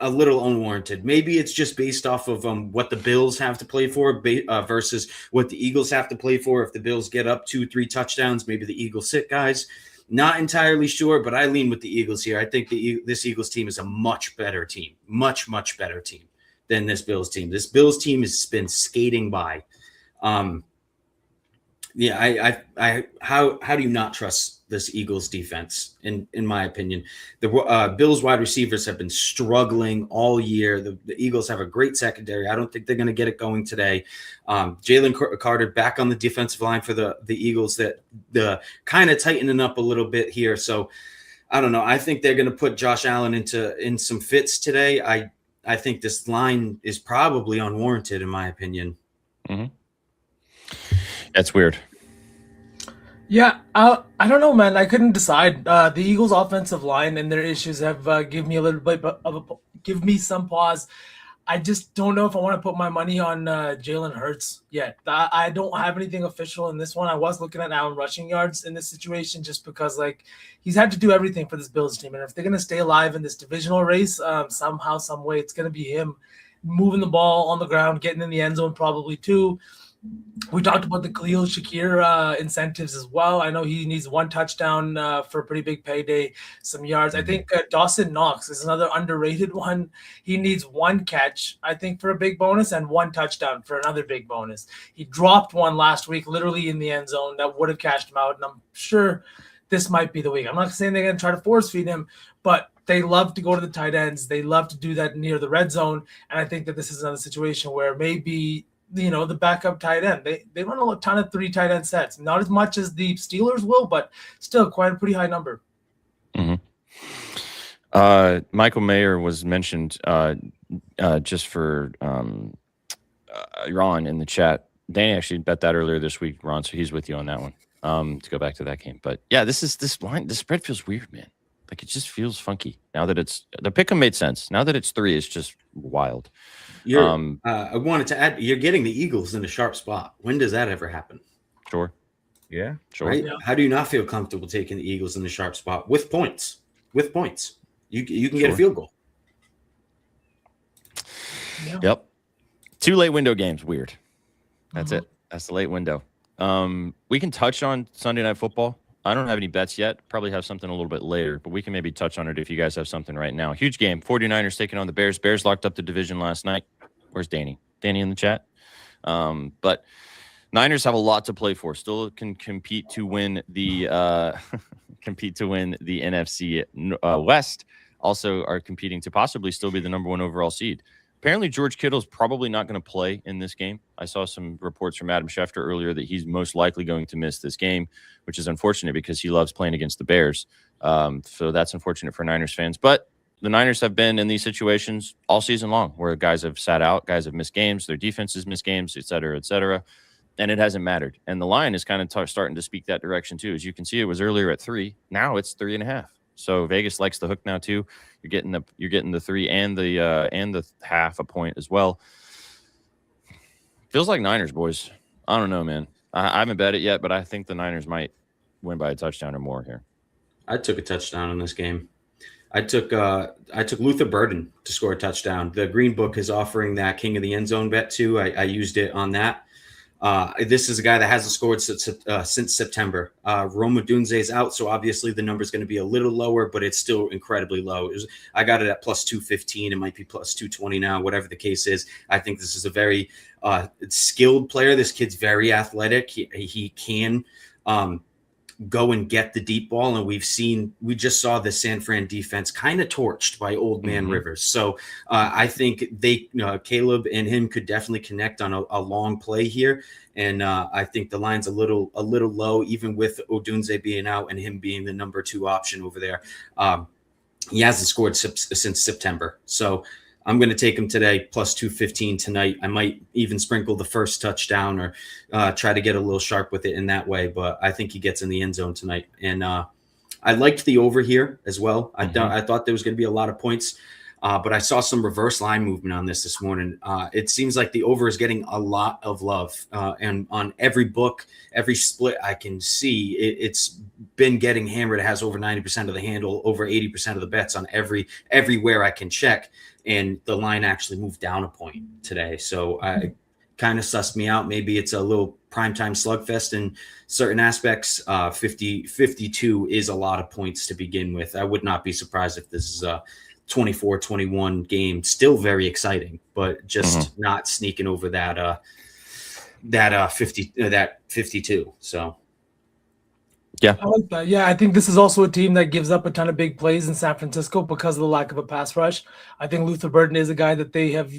a little unwarranted. Maybe it's just based off of what the Bills have to play for versus what the Eagles have to play for. If the Bills get up 2-3 touchdowns, maybe the Eagles sit guys. Not entirely sure, but I lean with the Eagles here. I think this Eagles team is a much better team, much better team than this Bills team. This Bills team has been skating by. How do you not trust this Eagles defense? In my opinion, the Bills wide receivers have been struggling all year. The Eagles have a great secondary. I don't think they're going to get it going today. Jalen Carter back on the defensive line for the Eagles, that the kind of tightening up a little bit here. So I don't know. I think they're going to put Josh Allen in some fits today. I think this line is probably unwarranted in my opinion. Mm-hmm. That's weird. Yeah, I don't know, man. I couldn't decide. The Eagles' offensive line and their issues have given me a little bit give me some pause. I just don't know if I want to put my money on Jalen Hurts yet. I don't have anything official in this one. I was looking at Allen rushing yards in this situation just because, like, he's had to do everything for this Bills team, and if they're going to stay alive in this divisional race, somehow, some way, it's going to be him moving the ball on the ground, getting in the end zone probably too. We talked about the Khalil Shakir incentives as well. I know he needs one touchdown for a pretty big payday, some yards. I think Dawson Knox is another underrated one. He needs one catch, I think, for a big bonus and one touchdown for another big bonus. He dropped one last week, literally in the end zone, that would have cashed him out, and I'm sure this might be the week. I'm not saying they're going to try to force feed him, but they love to go to the tight ends. They love to do that near the red zone, and I think that this is another situation where maybe – the backup tight end. They run a ton of 3 tight end sets. Not as much as the Steelers will, but still quite a pretty high number. Mm-hmm. Michael Mayer was mentioned just for Ron in the chat. Danny actually bet that earlier this week, Ron, so he's with you on that one to go back to that game. But, yeah, this line, the spread feels weird, man. Like, it just feels funky. Now that the pick 'em made sense. Now that it's 3, it's just wild. I wanted to add, you're getting the Eagles in a sharp spot. When does that ever happen? Sure. Yeah. Sure. Right? Yeah. How do you not feel comfortable taking the Eagles in the sharp spot with points? You can get a field goal. Yeah. Yep. 2 late window games. Weird. That's it. That's the late window. We can touch on Sunday Night Football. I don't have any bets yet. Probably have something a little bit later, but we can maybe touch on it if you guys have something right now. Huge game. 49ers taking on the Bears. Bears locked up the division last night. Where's Danny? Danny in the chat? But Niners have a lot to play for. Still can compete to win the NFC West. Also are competing to possibly still be the number 1 overall seed. Apparently, George Kittle's probably not going to play in this game. I saw some reports from Adam Schefter earlier that he's most likely going to miss this game, which is unfortunate because he loves playing against the Bears. So that's unfortunate for Niners fans. But the Niners have been in these situations all season long where guys have sat out, guys have missed games, their defenses missed games, et cetera, and it hasn't mattered. And the line is kind of starting to speak that direction too. As you can see, it was earlier at 3. Now it's 3.5. So Vegas likes the hook now too. You're getting the 3 and the half a point as well. Feels like Niners, boys. I don't know, man. I haven't bet it yet, but I think the Niners might win by a touchdown or more here. I took a touchdown in this game. I took Luther Burden to score a touchdown. The Green Book is offering that King of the End Zone bet too. I used it on that. This is a guy that hasn't scored since September. Rome Odunze is out, so obviously the number is going to be a little lower, but it's still incredibly low. I got it at plus 215. It might be plus 220 now, whatever the case is. I think this is a very skilled player. This kid's very athletic. He can go and get the deep ball, and we just saw the San Fran defense kind of torched by Old Man Rivers. So I think Caleb and him could definitely connect on a long play here, and I think the line's a little low, even with Odunze being out and him being the number 2 option over there. He hasn't scored since September, so I'm going to take him today, plus 215 tonight. I might even sprinkle the first touchdown or try to get a little sharp with it in that way, but I think he gets in the end zone tonight. And I liked the over here as well. I thought there was going to be a lot of points. But I saw some reverse line movement on this morning. It seems like the over is getting a lot of love. And on every book, every split I can see, it's been getting hammered. It has over 90% of the handle, over 80% of the bets on everywhere I can check. And the line actually moved down a point today. So I kind of sussed me out. Maybe it's a little primetime slugfest in certain aspects. 52 is a lot of points to begin with. I would not be surprised if this is 24-21 game, still very exciting, but just not sneaking over that 52. So yeah, I like that. Yeah, I think this is also a team that gives up a ton of big plays in San Francisco because of the lack of a pass rush. I think Luther Burden is a guy that they have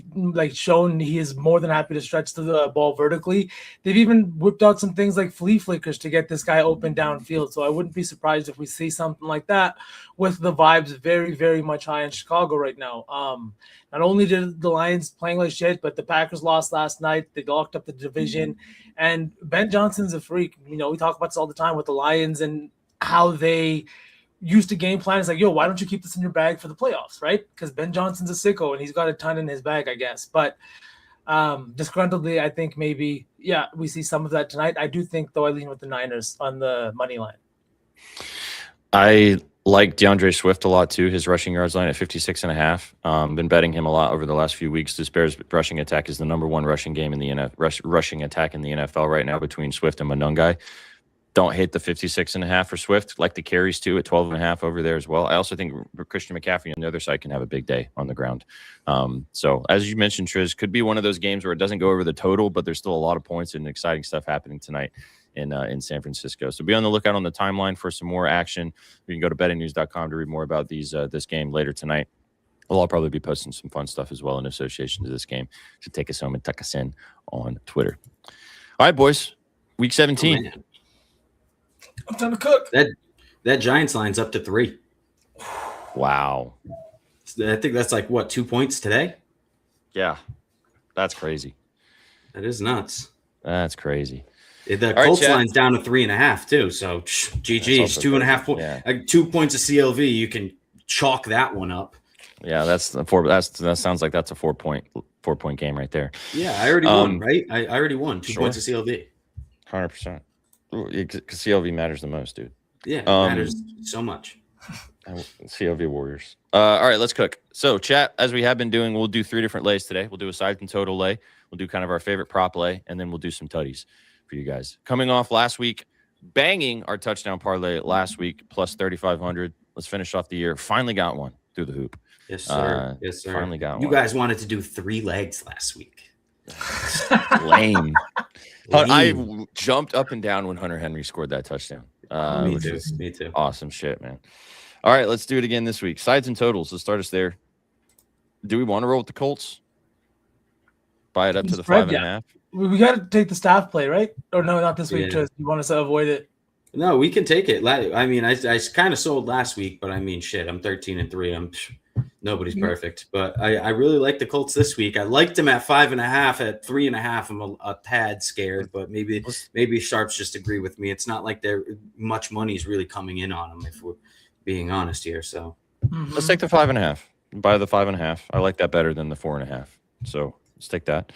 shown he is more than happy to stretch the ball vertically. They've even whipped out some things like flea flickers to get this guy open downfield. So I wouldn't be surprised if we see something like that, with the vibes very, very much high in Chicago right now. Not only did the Lions playing like shit, but the Packers lost last night. They locked up the division. And Ben Johnson's a freak. We talk about this all the time with the Lions and how they used to game plan. It's like, yo, why don't you keep this in your bag for the playoffs, right? Because Ben Johnson's a sicko and he's got a ton in his bag, I guess. But disgruntledly, I think maybe, we see some of that tonight. I do think, though, I lean with the Niners on the money line. I like DeAndre Swift a lot too. His rushing yards line at 56.5. Been betting him a lot over the last few weeks. This Bears rushing attack is the number one rushing game in the rushing attack in the NFL right now between Swift and Monungai. Don't hate the 56.5 for Swift. Like the carries too at 12.5 over there as well. I also think Christian McCaffrey on the other side can have a big day on the ground. So as you mentioned, Triz, could be one of those games where it doesn't go over the total, but there's still a lot of points and exciting stuff happening tonight in San Francisco. So be on the lookout on the timeline for some more action. You can go to bettingnews.com to read more about this game later tonight. Well, I'll probably be posting some fun stuff as well in association to this game to take us home and tuck us in on Twitter. All right, boys. Week 17. I'm trying to cook. That Giants line's up to 3. Wow. I think that's 2 points today? Yeah. That's crazy. That is nuts. That's crazy. The Colts line's down to 3.5 too. So GG's 2.5 points. Yeah. 2 points of CLV. You can chalk that one up. Yeah, that sounds like that's a 4-point game right there. Yeah, I already won, right? I already won 2 points of CLV. 100%. Because CLV matters the most, dude. Yeah, it matters so much. CLV Warriors. All right, let's cook. So, chat, as we have been doing, we'll do 3 different lays today. We'll do a sides and total lay. We'll do kind of our favorite prop lay, and then we'll do some tutties for you guys. Coming off last week, banging our touchdown parlay last week, plus 3,500. Let's finish off the year. Finally got one through the hoop. Yes, sir. Yes, sir. Finally got one. You guys wanted to do 3 legs last week. Lame. I jumped up and down when Hunter Henry scored that touchdown. Me too. Awesome shit, man. All right, let's do it again this week. Sides and totals. Let's start us there. Do we want to roll with the Colts? Buy it up to the 5.5. We got to take the staff play, right? Or no, not this week. You want us to avoid it? No, we can take it. I mean, I kind of sold last week, but I mean, shit, I'm 13-3. Nobody's perfect, but I really like the Colts this week. I liked them at 5.5. At 3.5, I'm a tad scared, but maybe Sharps just agree with me. It's not like much money is really coming in on them, if we're being honest here. So let's take the 5.5. Buy the 5.5. I like that better than the 4.5. So let's take that.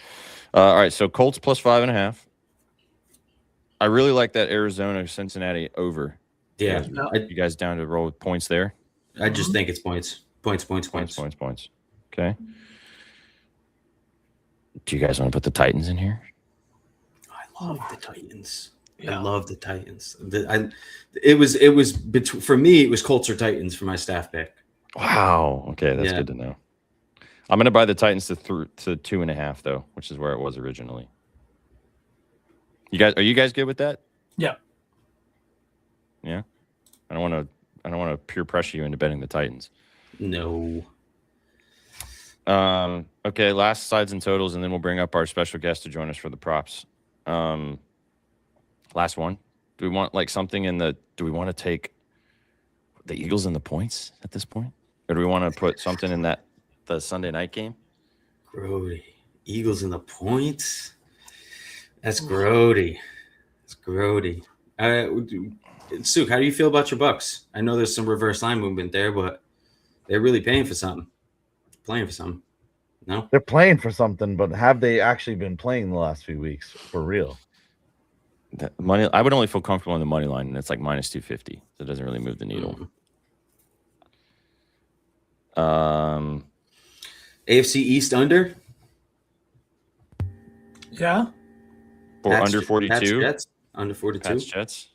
All right, so Colts plus 5.5. I really like that Arizona Cincinnati over. Yeah, you guys down to roll with points there? I just think it's points. Points. Okay. Do you guys want to put the Titans in here? I love the Titans. Yeah. I love the Titans. For me, it was Colts or Titans for my staff pick. Wow. Okay, that's good to know. I'm going to buy the Titans to 2.5 though, which is where it was originally. Are you guys good with that? Yeah. Yeah. I don't want to peer pressure you into betting the Titans. No. Okay, last sides and totals, and then we'll bring up our special guest to join us for the props. Last one. Do we want something do we want to take the Eagles in the points at this point? Or do we want to put something in the Sunday night game? Grody. Eagles in the points? That's grody. It's grody. Suk, how do you feel about your Bucks? I know there's some reverse line movement there, but they're really paying for something. Playing for something. No? They're playing for something, but have they actually been playing the last few weeks for real? The money, I would only feel comfortable on the money line, and it's like minus 250. So it doesn't really move the needle. AFC East under? Yeah. For Pats- under 42. Pats Jets? Under 42. Pats Jets.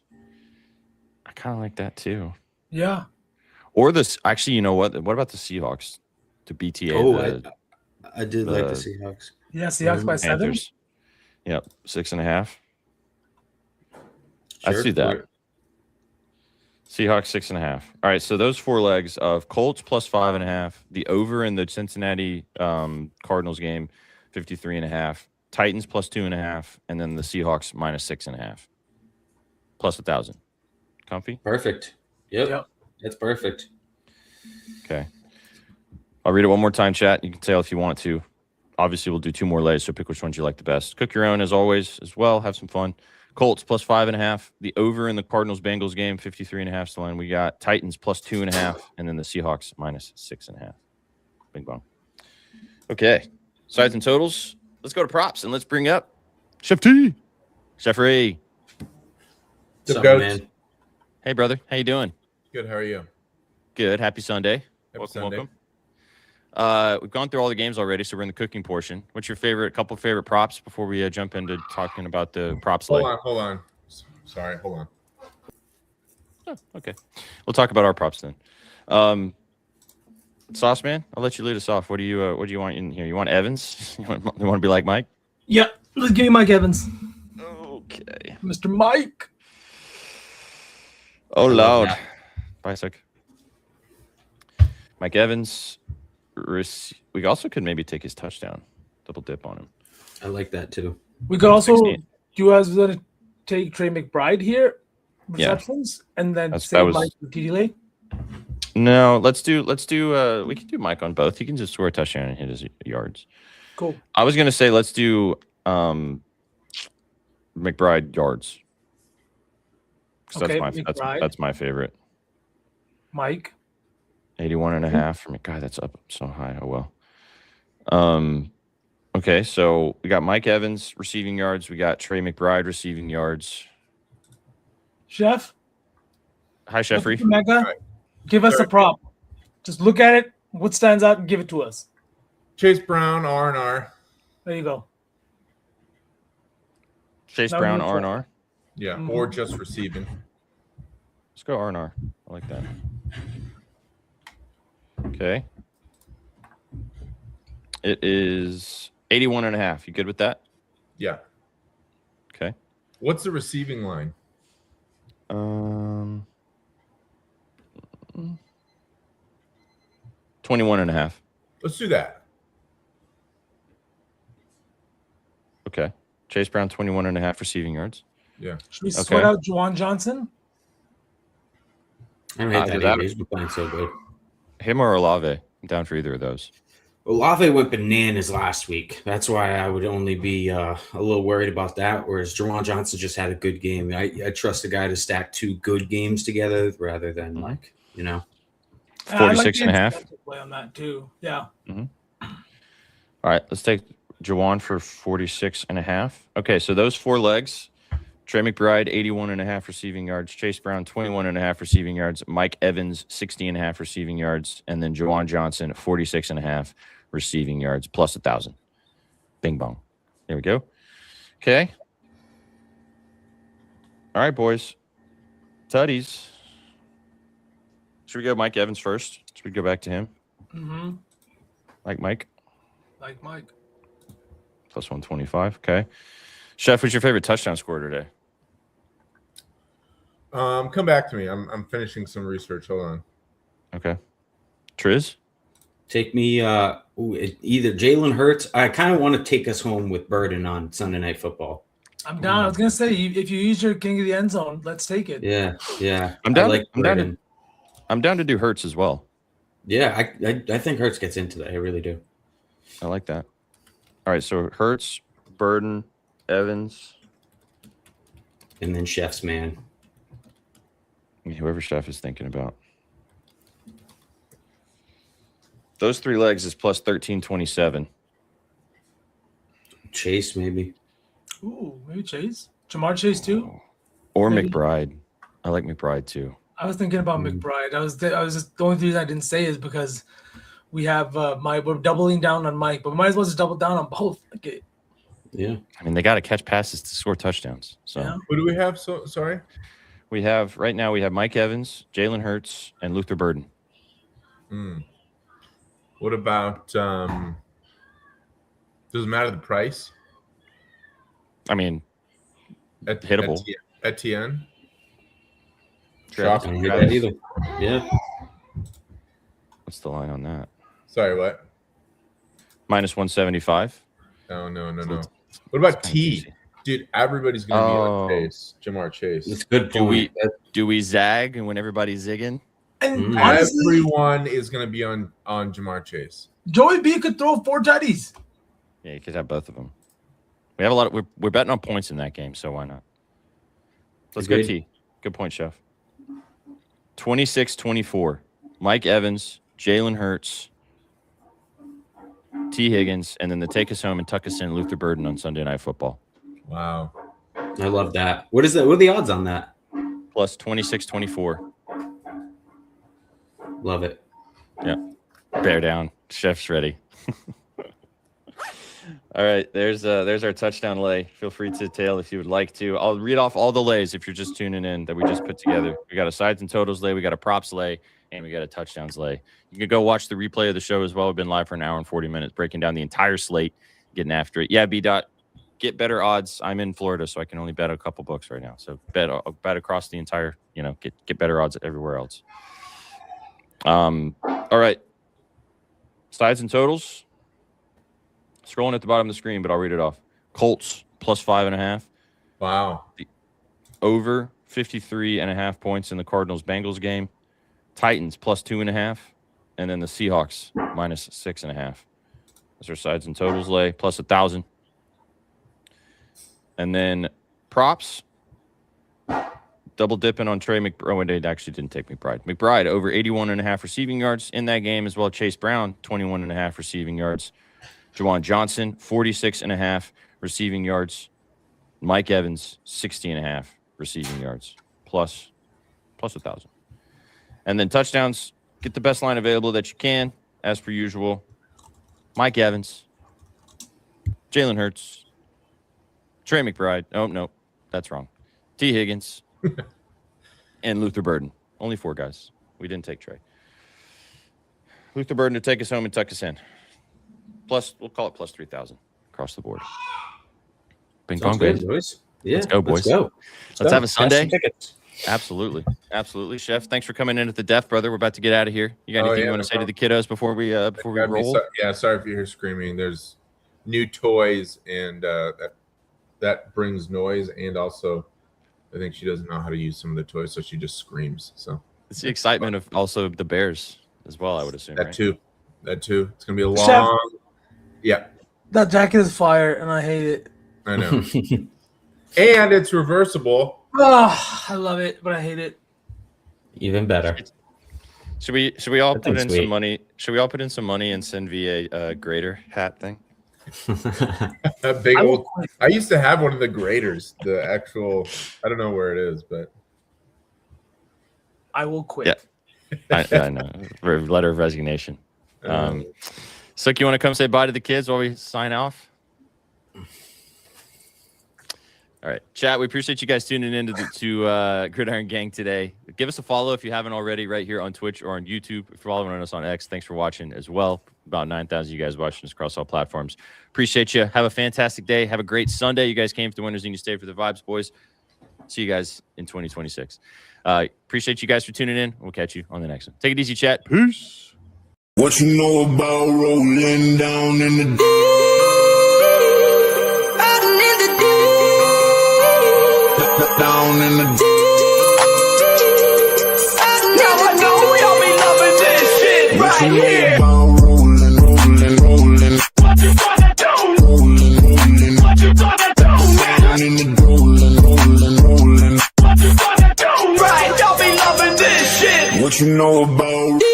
I kind of like that too. Yeah. Or this, actually, you know what? What about the Seahawks? To BTA. Oh, I did like the Seahawks. Yeah, Seahawks by 7. Panthers. Yep, 6.5. I Sure. see that. Seahawks 6.5. All right, so those 4 legs of Colts plus 5.5, the over in the Cincinnati Cardinals game, 53.5, Titans plus 2.5, and then the Seahawks minus 6.5, plus 1,000. Comfy? Perfect. Yep. Yep. That's perfect. Okay. I'll read it one more time, chat. You can tell if you want to. Obviously, we'll do 2 more legs, so pick which ones you like the best. Cook your own as always as well. Have some fun. Colts plus 5.5. The over in the Cardinals-Bengals game, 53.5 is the line. We got Titans plus 2.5, and then the Seahawks minus 6.5. Bing bong. Okay. Sides and totals. Let's go to props, and let's bring up Chef T. Chef Ray. What's up, Goats? man? Hey, brother. How you doing? Good. How are you? Good. Happy Sunday. Happy Sunday. Welcome. We've gone through all the games already, so we're in the cooking portion. What's your couple favorite props before we jump into talking about the props? Hold on. Sorry, hold on. Oh, okay. We'll talk about our props then. Sauce Man, I'll let you lead us off. What do you want in here? You want Evans? You want to be like Mike? Yeah. Let's give me Mike Evans. Okay. Mr. Mike. Oh, Lord. Bicycle. Mike Evans. We also could maybe take his touchdown. Double dip on him. I like that too. We could also 16. do you guys want to take Trey McBride here, Yeah. receptions, and then That say was- Mike with delay. No, let's do we can do Mike on both. He can just score a touchdown and hit his yards. Cool. I was gonna say let's do McBride yards. 'Cause Okay, that's McBride. my favorite. Mike. 81.5 for me. God, that's up so high. Oh well. Okay, so we got Mike Evans receiving yards. We got Trey McBride receiving yards. Chef. Hi, Jeffrey. Mega. All right. Give us a Third. prop. Just look at it. What stands out and give it to us. Chase Brown, R&R. There you go. Chase Now Brown, neutral. R&R. Yeah, Mhm. or just receiving. Let's go R&R. I like that. Okay. It is 81.5. You good with that? Yeah. Okay. What's the receiving line? 21.5. Let's do that. Okay. Chase Brown, 21.5 receiving yards. Yeah. Should we Okay. sweat out Juwan Johnson? I don't hate do that that. either. He's been playing so good. Him or Olave? I'm down for either of those. Olave went bananas last week. That's why I would only be a little worried about that. Whereas Juwan Johnson just had a good game. I trust the guy to stack 2 good games together rather than Mhm. like, you know. I like 46.5. the incentive play on that too. Yeah. All right, let's take Jawan for 46.5. Okay, so those 4 legs. Trey McBride, 81.5 receiving yards. Chase Brown, 21.5 receiving yards. Mike Evans, 60.5 receiving yards. And then Juwan Johnson, 46.5 receiving yards, plus 1,000. Bing bong. There we go. Okay. All right, boys. Tutties. Should we go Mike Evans first? Should we go back to him? Mm-hmm. Like Mike? Like Mike. Plus 125. Okay. Chef, what's your favorite touchdown scorer today? Come back to me. I'm finishing some research. Hold on. Okay. Triz? Take me either Jalen Hurts. I kind of want to take us home with Burden on Sunday Night Football. I'm down. I was gonna say if you use your king of the end zone, let's take it. Yeah. I'm down. I like Burden. I'm down to do Hurts as well. Yeah, I think Hurts gets into that. I really do. I like that. All right, so Hurts, Burden, Evans. And then Chef's man. Whoever Chef is thinking about. Those 3 legs is plus 1327. Chase, maybe. Ooh, maybe Chase. Jamar Chase too. Or Maybe. McBride. I like McBride too. I was thinking about McBride. I was just the only reason I didn't say is because we have we're doubling down on Mike, but we might as well just double down on both. Okay. Yeah. I mean, they got to catch passes to score touchdowns. So Yeah. Who do we have? So sorry. we have right now we have Mike Evans, Jalen Hurts, and Luther Burden. What about doesn't matter the price? I mean, At Hittable. Etienne. Travis, I don't hate that either. Yeah. what's the line on that? Sorry, what? Minus 175. No. It's- What about it's kinda T? juicy. Dude, everybody's gonna be Oh. on Chase. Jamar Chase. That's a good Do point. we do we zag and when everybody's zigging? And honestly, Everyone is gonna be on Jamar Chase. Joey B could throw 4 tutties. Yeah, you could have both of them. We have a lot of we're betting on points in that game, so why not? Let's go Agreed. T. Good point, Chef. 26-24. Mike Evans, Jalen Hurts, T. Higgins, and then the take us home and tuck us in Luther Burden on Sunday Night Football. Wow. I love that. What is that? What are the odds on that? Plus 26-24. Love it. Bear down. Chef's ready. All right, there's our touchdown lay. Feel free to tail if you would like to. I'll read off all the lays if you're just tuning in that we just put together. We got a sides and totals lay, we got a props lay, and we got a touchdowns lay. You can go watch the replay of the show as well. We've been live for an hour and 40 minutes, breaking down the entire slate, getting after it. Yeah, B-Dot, get better odds. I'm in Florida, so I can only bet a couple books right now. So bet across the entire, get better odds everywhere else. All right. Sides and totals. Scrolling at the bottom of the screen, but I'll read it off. Colts plus 5.5. Wow. Over 53.5 points in the Cardinals-Bengals game. Titans plus 2.5. And then the Seahawks minus 6.5. Those are sides and totals lay. Plus 1,000. And then props. Double dipping on Trey McBride. Oh, it actually didn't take McBride. McBride over 81.5 receiving yards in that game as well. Chase Brown, 21.5 receiving yards. Juwan Johnson, 46.5 receiving yards. Mike Evans, 60.5 receiving yards. Plus 1,000. And then touchdowns, get the best line available that you can, as per usual. Mike Evans, Jalen Hurts, Trey McBride. Oh, no, that's wrong. T. Higgins, and Luther Burden. Only 4 guys. We didn't take Trey. Luther Burden to take us home and tuck us in. Plus, we'll call it plus 3,000 across the board. Been Sounds gone, good, good. boys. Yeah, Let's go, boys. Let's have a Sunday. Absolutely. Chef, thanks for coming in at the death, brother. We're about to get out of here. You got anything you want to say to the kiddos before we roll? Sorry if you hear screaming. There's new toys, and that brings noise, and also I think she doesn't know how to use some of the toys, so she just screams. So it's the excitement of also the Bears as well, I would assume. That too. It's gonna be a long. Chef. Yeah, That jacket is fire, and I hate it. I know. And it's reversible. Oh, I love it, but I hate it. Even better. Should we all put in sweet. some money? Should we all put in some money and send via a grader hat thing? That big I will old. quit. I used to have one of the graders. The actual. I don't know where it is, but I will quit. Yeah. I know. Letter of resignation. Sook, you want to come say bye to the kids while we sign off? All right, chat. We appreciate you guys tuning in to Gridiron Gang today. Give us a follow if you haven't already, right here on Twitch or on YouTube. If you're following us on X, thanks for watching as well. About 9,000 you guys watching us across all platforms. Appreciate you. Have a fantastic day. Have a great Sunday. You guys came for the winners and you stayed for the vibes, boys. See you guys in 2026. Appreciate you guys for tuning in. We'll catch you on the next one. Take it easy, chat. Peace. What you know about rolling down in the down in the Now I know y'all be loving this shit right here. rolling. What you gonna do? Rolling. What you gonna do now? Down in the rolling. What you gonna do? Right, y'all be loving what you know about